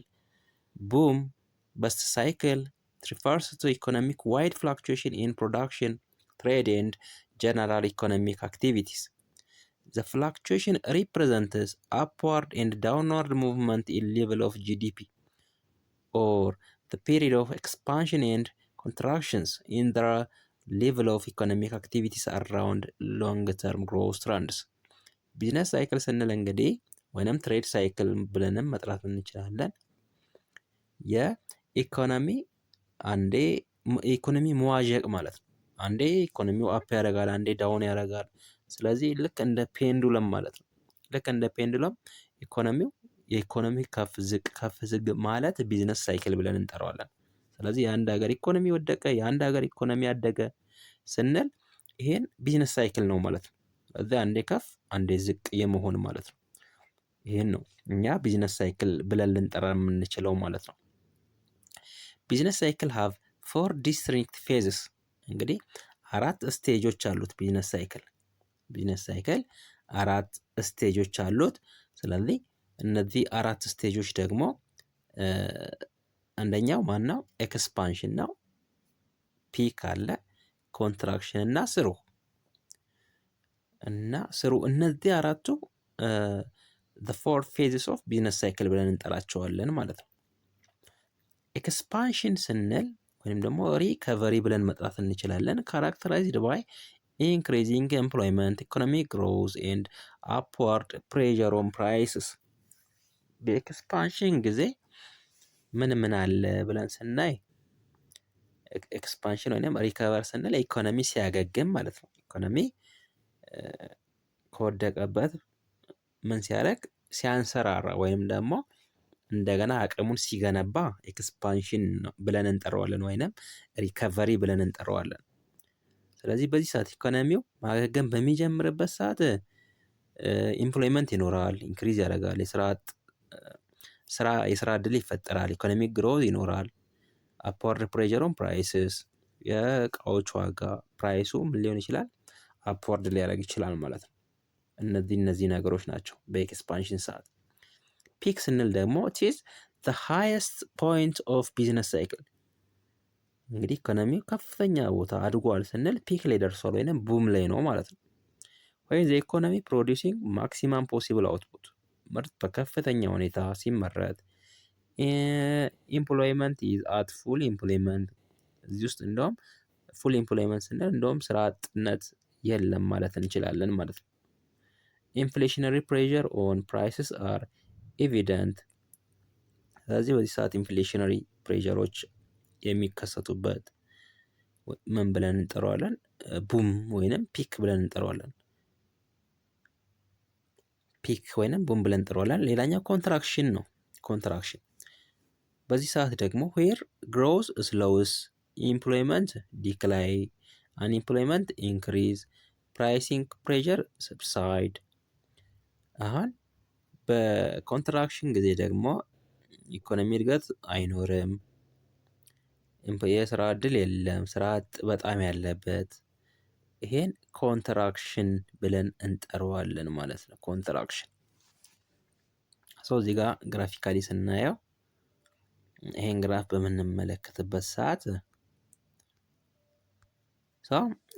boom, bust cycle, refers to economic-wide fluctuation in production, trade, and general economic activities. The fluctuation represents upward and downward movement in level of GDP, or the period of expansion and contractions in the level of economic activities around long-term growth trends. ቢዝነስ ሳይክል ስንል እንግዲህ ወይንም ትሬድ ሳይክል ብለንም መጥራት እንችላለን። የኢኮኖሚ አንዴ ኢኮኖሚ መዋዠቅ ማለት ነው። አንዴ ኢኮኖሚው አፕ ያደርጋል፣ አንዴ ዳውን ያደርጋል። ስለዚህ ልክ እንደ ፔንዱለም ማለት ነው። ልክ እንደ ፔንዱለም ኢኮኖሚው የኢኮኖሚ ከፍ ዝቅ ማለት ቢዝነስ ሳይክል ብለን እንጠራዋለን። ስለዚህ የአንድ ሀገር ኢኮኖሚ ወደቀ፣ የአንድ ሀገር ኢኮኖሚ አደገ ስንል ይሄን ቢዝነስ ሳይክል ነው ማለት ነው። ስለዚህ አንዴ ከፍ አንዴ ዝቅ የመሆን ማለት ነው። ይሄን ነው እኛ ቢዝነስ ሳይክል ብለን ልንጠራ የምንችለው ማለት ነው። ቢዝነስ ሳይክል ሃቭ 4 distinct phases። እንግዲህ 4 ስቴጆች አሉት ቢዝነስ ሳይክል። ቢዝነስ ሳይክል 4 ስቴጆች አሉት። ስለዚህ እነዚህ 4 ስቴጆች ደግሞ አንደኛው ማነው? ኤክስፓንሽን ነው። ፒክ አለ፣ ኮንትራክሽን እና ስሩ እነዚህ አራቱ the 4 phases of business cycle ብለን እንጠራቸዋለን ማለት ነው። ኤክስፓንሽን ስንል ወይም ደግሞ ሪከቨሪ ብለን መጥራት እንችላለን። ካራክተራይዝድ ባይ increasing employment, economic growth and upward pressure on prices። በኤክስፓንሽን ጊዜ ምን አለ ብለን ስናይ ኤክስፓንሽን ወይም ሪከቨር ስንል ኢኮኖሚ ሲያገግም ማለት ነው። ኢኮኖሚ ከወደቀበት ምን ሲያደርግ ሲያንሰራራ ወይም ደግሞ እንደገና አቅሙን ሲገነባ ኤክስፓንሽን ብለን እንጠራዋለን ወይንም ሪከቨሪ ብለን እንጠራዋለን። ስለዚህ በዚህ ሰዓት ኢኮኖሚው ማገገም በሚጀምርበት ሰዓት ኢምፕሎይመንት ይኖራል፣ ኢንክሪዝ ያደርጋል፣ የስራ እድል ይፈጠራል፣ ኢኮኖሚክ ግሮዝ ይኖራል። አፕዋርድ ፕሬዠር ኦን ፕራይስስ የእቃዎች ዋጋ ፕራይሱ ምን ሊሆን ይችላል? አፕዋርድ ሊያደርግ ይችላል ማለት ነው። እነዚህ ነገሮች ናቸው በኤክስፓንሽን ሰዓት። ፒክ ስንል ደግሞ ኢትስ the highest point of business cycle። እንግዲህ ኢኮኖሚው ከፍተኛ ቦታ አድጓል ስንል ፒክ ላይ ደርሷል ወይም ቡም ላይ ነው ማለት ነው። ወይ the economy producing maximum possible output ምርት በከፍተኛ ሁኔታ ሲመረት ኢምፕሎይመንት ኢዝ አት ፉል ኢምፕሎይመንት። እዚህ ውስጥ እንደውም ፉል ኢምፕሎይመንት ስንል እንደውም ስራ አጥነት የለም ማለት እንችላለን ማለት ነው። ኢንፍሌሽነሪ ፕሬዠር ኦን ፕራይስስ አር ኤቪደንት። ስለዚህ በዚህ ሰዓት ኢንፍሌሽነሪ ፕሬዠሮች የሚከሰቱበት ምን ብለን እንጠራዋለን? ቡም ወይንም ፒክ ብለን እንጠራዋለን። ፒክ ወይንም ቡም ብለን እንጠራዋለን። ሌላኛው ኮንትራክሽን ነው። ኮንትራክሽን በዚህ ሰዓት ደግሞ ዌር ግሮዝ ስሎውስ፣ ኢምፕሎይመንት ዲክላይን፣ አንኢምፕሎይመንት ኢንክሪዝ፣ ፕራይሲንግ ፕሬዠር ሰብሳይድ። አሁን በኮንትራክሽን ጊዜ ደግሞ ኢኮኖሚ እድገት አይኖርም፣ የስራ እድል የለም፣ ስራ አጥ በጣም ያለበት፣ ይሄን ኮንትራክሽን ብለን እንጠራዋለን ማለት ነው። ኮንትራክሽን እዚህ ጋር ግራፊካሊ ስናየው ይሄን ግራፍ በምንመለከትበት ሰዓት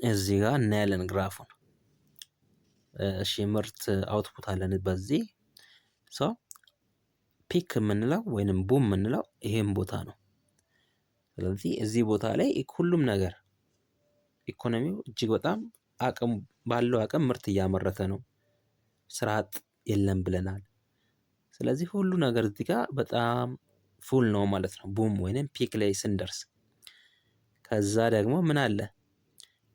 እዚህ ጋር እናያለን ግራፉን። እሺ ምርት አውትፑት አለን በዚህ ፒክ የምንለው ወይንም ቡም የምንለው ይሄን ቦታ ነው። ስለዚህ እዚህ ቦታ ላይ ሁሉም ነገር ኢኮኖሚው እጅግ በጣም ባለው አቅም ምርት እያመረተ ነው፣ ስራ አጥ የለም ብለናል። ስለዚህ ሁሉ ነገር እዚህ ጋር በጣም ፉል ነው ማለት ነው ቡም ወይንም ፒክ ላይ ስንደርስ። ከዛ ደግሞ ምን አለ?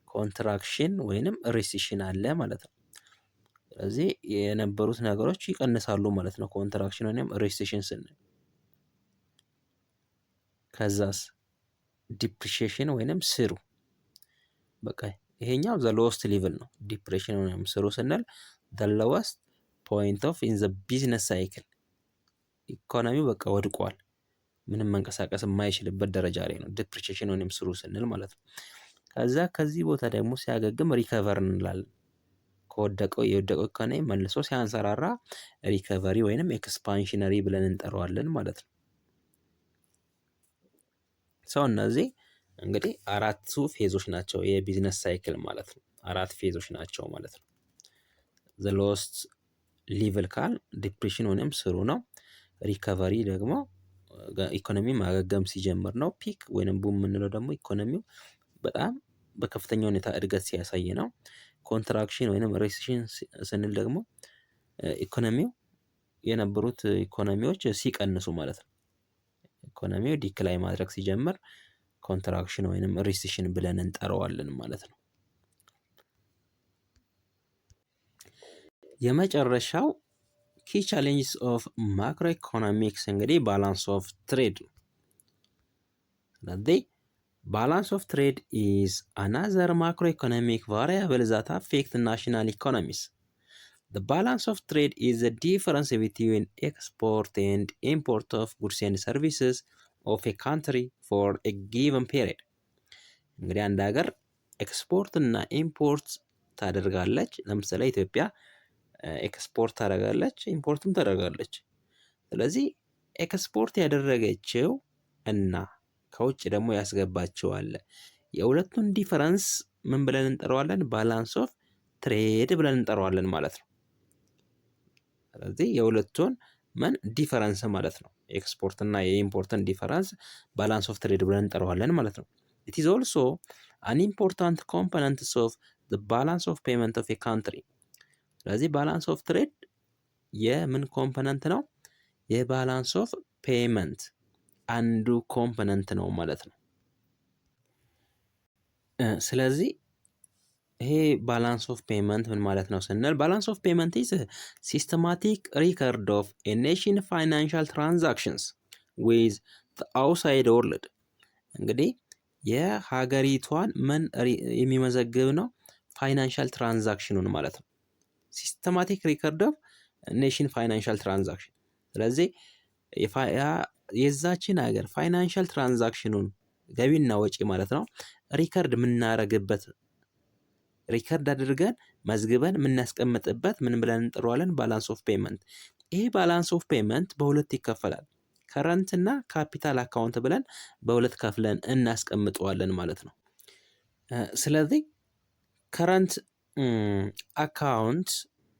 ኮንትራክሽን ወይንም ሪሲሽን አለ ማለት ነው። ስለዚህ የነበሩት ነገሮች ይቀንሳሉ ማለት ነው ኮንትራክሽን ወይንም ሪሲሽን ስንል። ከዛስ ዲፕሪሺዬሽን ወይንም ስሩ። በቃ ይሄኛው ዘ ሎወስት ሌቭል ነው። ዲፕሬሽን ወይንም ስሩ ስንል ዘ ሎወስት ፖይንት ኦፍ ኢን ዘ ቢዝነስ ሳይክል ኢኮኖሚው በቃ ወድቋል፣ ምንም መንቀሳቀስ የማይችልበት ደረጃ ላይ ነው ዲፕሪሺዬሽን ወይንም ስሩ ስንል ማለት ነው። ከዛ ከዚህ ቦታ ደግሞ ሲያገግም ሪከቨር እንላለን። ከወደቀው የወደቀው ኢኮኖሚ መልሶ ሲያንሰራራ ሪከቨሪ ወይንም ኤክስፓንሽነሪ ብለን እንጠራዋለን ማለት ነው። ሰው እነዚህ እንግዲህ አራቱ ፌዞች ናቸው የቢዝነስ ሳይክል ማለት ነው። አራት ፌዞች ናቸው ማለት ነው። ዘ ሎስት ሊቭል ካል ዲፕሬሽን ወይንም ስሩ ነው። ሪከቨሪ ደግሞ ኢኮኖሚ ማገገም ሲጀምር ነው። ፒክ ወይንም ቡም የምንለው ደግሞ ኢኮኖሚው በጣም በከፍተኛ ሁኔታ እድገት ሲያሳይ ነው። ኮንትራክሽን ወይንም ሬሴሽን ስንል ደግሞ ኢኮኖሚው የነበሩት ኢኮኖሚዎች ሲቀንሱ ማለት ነው። ኢኮኖሚው ዲክላይ ማድረግ ሲጀምር ኮንትራክሽን ወይንም ሪሴሽን ብለን እንጠራዋለን ማለት ነው። የመጨረሻው ኪ ቻሌንጅስ ኦፍ ማክሮ ኢኮኖሚክስ እንግዲህ ባላንስ ኦፍ ትሬድ ነው። ስለዚህ ባላንስ ኦፍ ትሬድ ኢዝ አናዘር ማክሮ ኢኮኖሚክ ቫሪያብል ዛት አፌክት ናሽናል ኢኮኖሚስ። The balance of trade is the difference between export and import of goods and services of a country for a given period። እንግዲህ አንድ ሀገር ኤክስፖርት እና ኢምፖርት ታደርጋለች። ለምሳሌ ኢትዮጵያ ኤክስፖርት ታደርጋለች፣ ኢምፖርትም ታደርጋለች። ስለዚህ ኤክስፖርት ያደረገችው እና ከውጭ ደግሞ ያስገባችው አለ። የሁለቱን ዲፈረንስ ምን ብለን እንጠራዋለን? ባላንስ ኦፍ ትሬድ ብለን እንጠራዋለን ማለት ነው። ስለዚህ የሁለቱን ምን ዲፈረንስ ማለት ነው። ኤክስፖርት እና የኢምፖርትን ዲፈረንስ ባላንስ ኦፍ ትሬድ ብለን እንጠራዋለን ማለት ነው። ኢት ኢዝ ኦልሶ አን ኢምፖርታንት ኮምፖነንትስ ኦፍ ዘ ባላንስ ኦፍ ፔመንት ኦፍ ኤ ካንትሪ። ስለዚህ ባላንስ ኦፍ ትሬድ የምን ኮምፖነንት ነው? የባላንስ ኦፍ ፔመንት አንዱ ኮምፖነንት ነው ማለት ነው። ስለዚህ ይሄ ባላንስ ኦፍ ፔመንት ምን ማለት ነው ስንል ባላንስ ኦፍ ፔመንት ኢዝ ሲስተማቲክ ሪከርድ ኦፍ ኤ ኔሽን ፋይናንሻል ትራንዛክሽንስ ዊዝ አውትሳይድ ወርልድ። እንግዲህ የሀገሪቷን ምን የሚመዘግብ ነው? ፋይናንሻል ትራንዛክሽኑን ማለት ነው። ሲስተማቲክ ሪከርድ ኦፍ ኔሽን ፋይናንሻል ትራንዛክሽን። ስለዚህ የዛችን ሀገር ፋይናንሻል ትራንዛክሽኑን ገቢና ወጪ ማለት ነው ሪከርድ የምናረግበት ሪከርድ አድርገን መዝግበን የምናስቀምጥበት ምን ብለን እንጥረዋለን? ባላንስ ኦፍ ፔመንት። ይሄ ባላንስ ኦፍ ፔመንት በሁለት ይከፈላል። ከረንት እና ካፒታል አካውንት ብለን በሁለት ከፍለን እናስቀምጠዋለን ማለት ነው። ስለዚህ ከረንት አካውንት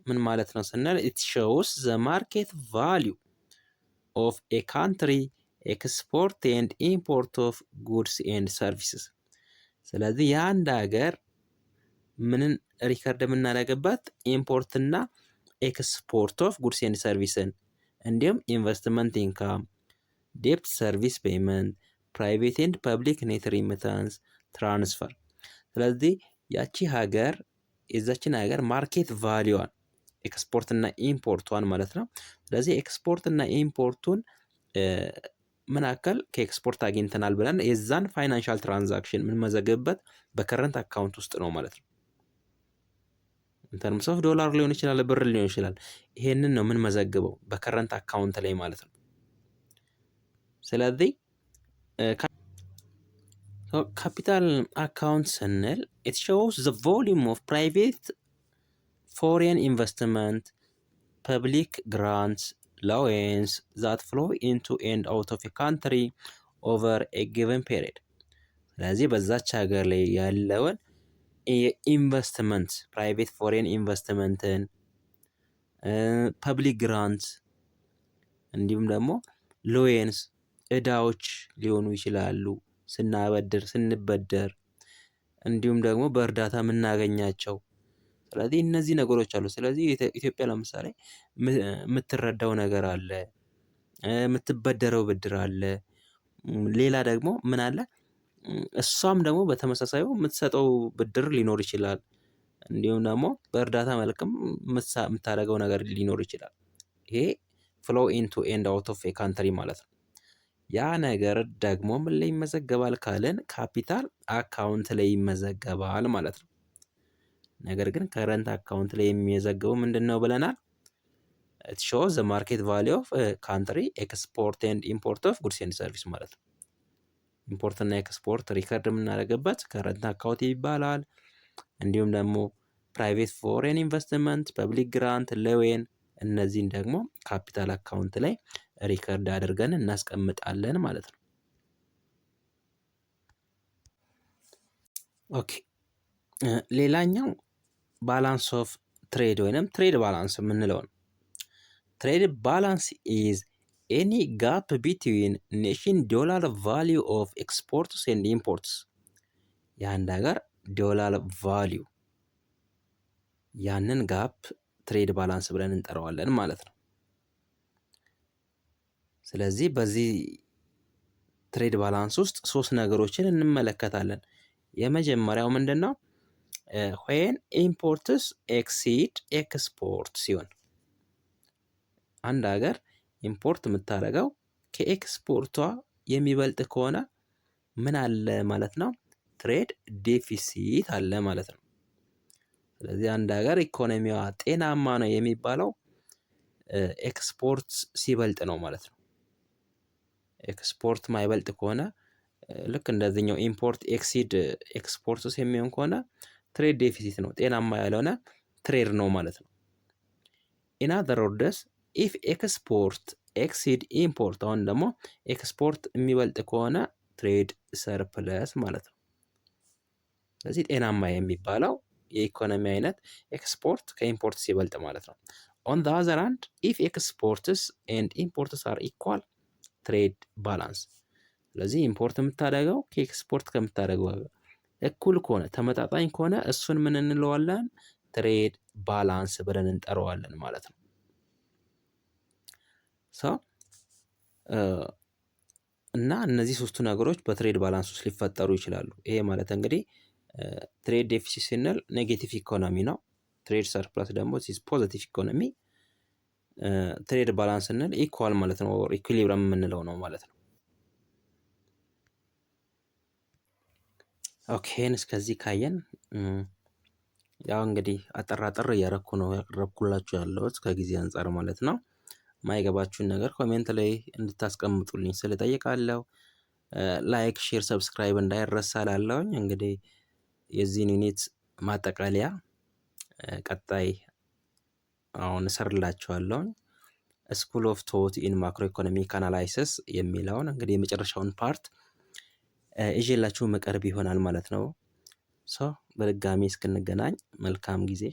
ምን ማለት ነው ስንል ኢት ሾውስ ዘ ማርኬት ቫሊዩ ኦፍ ኤ ካንትሪ ኤክስፖርት ኤንድ ኢምፖርት ኦፍ ጉድስ ኤንድ ሰርቪስስ። ስለዚህ የአንድ ሀገር ምንን ሪከርድ የምናደርግበት ኢምፖርትና ኤክስፖርት ኦፍ ጉድስ ኤንድ ሰርቪስን፣ እንዲሁም ኢንቨስትመንት ኢንካም፣ ዴፕት ሰርቪስ ፔመንት፣ ፕራይቬት ኤንድ ፐብሊክ ኔት ሪሚታንስ፣ ትራንስፈር። ስለዚህ ያቺ ሀገር የዛችን ሀገር ማርኬት ቫሊዋን ኤክስፖርት እና ኢምፖርቷን ማለት ነው። ስለዚህ ኤክስፖርት እና ኢምፖርቱን ምን ያክል ከኤክስፖርት አግኝተናል ብለን የዛን ፋይናንሻል ትራንዛክሽን የምንመዘግብበት በከረንት አካውንት ውስጥ ነው ማለት ነው። ኢንተርምስ ኦፍ ዶላር ሊሆን ይችላል፣ ብር ሊሆን ይችላል። ይሄንን ነው የምንመዘግበው በከረንት አካውንት ላይ ማለት ነው። ስለዚህ ካፒታል አካውንት ስንል ኢት ሾውስ ዘ ቮሊዩም ኦፍ ፕራይቬት ፎሬን ኢንቨስትመንት ፐብሊክ ግራንትስ loans that flow into and out of a country over a given period። ስለዚህ በዛች ሀገር ላይ ያለውን የኢንቨስትመንት ፕራይቬት ፎሬን ኢንቨስትመንትን፣ ፐብሊክ ግራንት እንዲሁም ደግሞ ሎየንስ እዳዎች ሊሆኑ ይችላሉ ስንበደር፣ እንዲሁም ደግሞ በእርዳታ የምናገኛቸው። ስለዚህ እነዚህ ነገሮች አሉ። ስለዚህ ኢትዮጵያ ለምሳሌ የምትረዳው ነገር አለ፣ የምትበደረው ብድር አለ፣ ሌላ ደግሞ ምን አለ፣ እሷም ደግሞ በተመሳሳዩ የምትሰጠው ብድር ሊኖር ይችላል። እንዲሁም ደግሞ በእርዳታ መልክም የምታደርገው ነገር ሊኖር ይችላል። ይሄ ፍሎ ኢንቱ ኤንድ አውት ኦፍ ኤ ካንትሪ ማለት ነው። ያ ነገር ደግሞ ምን ላይ ይመዘገባል ካልን ካፒታል አካውንት ላይ ይመዘገባል ማለት ነው። ነገር ግን ከረንት አካውንት ላይ የሚመዘገበው ምንድን ነው ብለናል? ኢት ሾውስ ዘ ማርኬት ቫሊዩ ኦፍ ካንትሪ ኤክስፖርት ኤንድ ኢምፖርት ኦፍ ጉድስ ኤንድ ሰርቪስ ማለት ነው። ኢምፖርት እና ኤክስፖርት ሪከርድ የምናደርግበት ከረንት አካውንት ይባላል። እንዲሁም ደግሞ ፕራይቬት ፎሬን ኢንቨስትመንት፣ ፐብሊክ ግራንት፣ ሎዌን እነዚህን ደግሞ ካፒታል አካውንት ላይ ሪከርድ አድርገን እናስቀምጣለን ማለት ነው። ኦኬ ሌላኛው ባላንስ ኦፍ ትሬድ ወይንም ትሬድ ባላንስ የምንለው ነው። ትሬድ ባላንስ ኢዝ ኤኒ ጋፕ ቢትዊን ኔሽን ዶላር ቫሊዩ ኦፍ ኤክስፖርትስ ኤንድ ኢምፖርትስ፣ የአንድ ሀገር ዶላር ቫሊዩ ያንን ጋፕ ትሬድ ባላንስ ብለን እንጠራዋለን ማለት ነው። ስለዚህ በዚህ ትሬድ ባላንስ ውስጥ ሶስት ነገሮችን እንመለከታለን። የመጀመሪያው ምንድን ነው? ዌን ኢምፖርትስ ኤክሲድ ኤክስፖርት ሲሆን አንድ ሀገር ኢምፖርት የምታደርገው ከኤክስፖርቷ የሚበልጥ ከሆነ ምን አለ ማለት ነው? ትሬድ ዴፊሲት አለ ማለት ነው። ስለዚህ አንድ ሀገር ኢኮኖሚዋ ጤናማ ነው የሚባለው ኤክስፖርት ሲበልጥ ነው ማለት ነው። ኤክስፖርት ማይበልጥ ከሆነ ልክ እንደዚህኛው ኢምፖርት ኤክሲድ ኤክስፖርትስ የሚሆን ከሆነ ትሬድ ዴፊሲት ነው፣ ጤናማ ያልሆነ ትሬድ ነው ማለት ነው። ኢን አዘር ወርድስ ኢፍ ኤክስፖርት ኤክሲድ ኢምፖርት፣ አሁን ደግሞ ኤክስፖርት የሚበልጥ ከሆነ ትሬድ ሰርፕለስ ማለት ነው። ስለዚህ ጤናማ የሚባለው የኢኮኖሚ አይነት ኤክስፖርት ከኢምፖርት ሲበልጥ ማለት ነው። ኦን ዘ አዘር ሃንድ ኢፍ ኤክስፖርትስ ኤንድ ኢምፖርትስ አር ኢኳል ትሬድ ባላንስ፣ ስለዚህ ኢምፖርት የምታደርገው ከኤክስፖርት ከምታደርገው እኩል ከሆነ ተመጣጣኝ ከሆነ እሱን ምን እንለዋለን? ትሬድ ባላንስ ብለን እንጠራዋለን ማለት ነው። እና እነዚህ ሶስቱ ነገሮች በትሬድ ባላንስ ውስጥ ሊፈጠሩ ይችላሉ። ይሄ ማለት እንግዲህ ትሬድ ዴፊሲት ስንል ኔጌቲቭ ኢኮኖሚ ነው። ትሬድ ሰርፕለስ ደግሞ ፖዚቲቭ ኢኮኖሚ። ትሬድ ባላንስ ስንል ኢኳል ማለት ነው፣ ኢኩሊብረም የምንለው ነው ማለት ነው። ኦኬ እስከዚህ ካየን ያው እንግዲህ አጠር እያረኩ ነው ያቀረብኩላችሁ ያለሁት ከጊዜ አንጻር ማለት ነው። ማይገባችሁን ነገር ኮሜንት ላይ እንድታስቀምጡልኝ ስለጠየቃለሁ። ላይክ፣ ሼር፣ ሰብስክራይብ እንዳይረሳ ላለሁኝ። እንግዲህ የዚህን ዩኒት ማጠቃለያ ቀጣይ አሁን እሰርላችኋለሁኝ። ስኩል ኦፍ ቶት ኢን ማክሮ ኢኮኖሚክ አናላይሲስ የሚለውን እንግዲህ የመጨረሻውን ፓርት ይዤላችሁ መቅረብ ይሆናል ማለት ነው። በድጋሚ እስክንገናኝ መልካም ጊዜ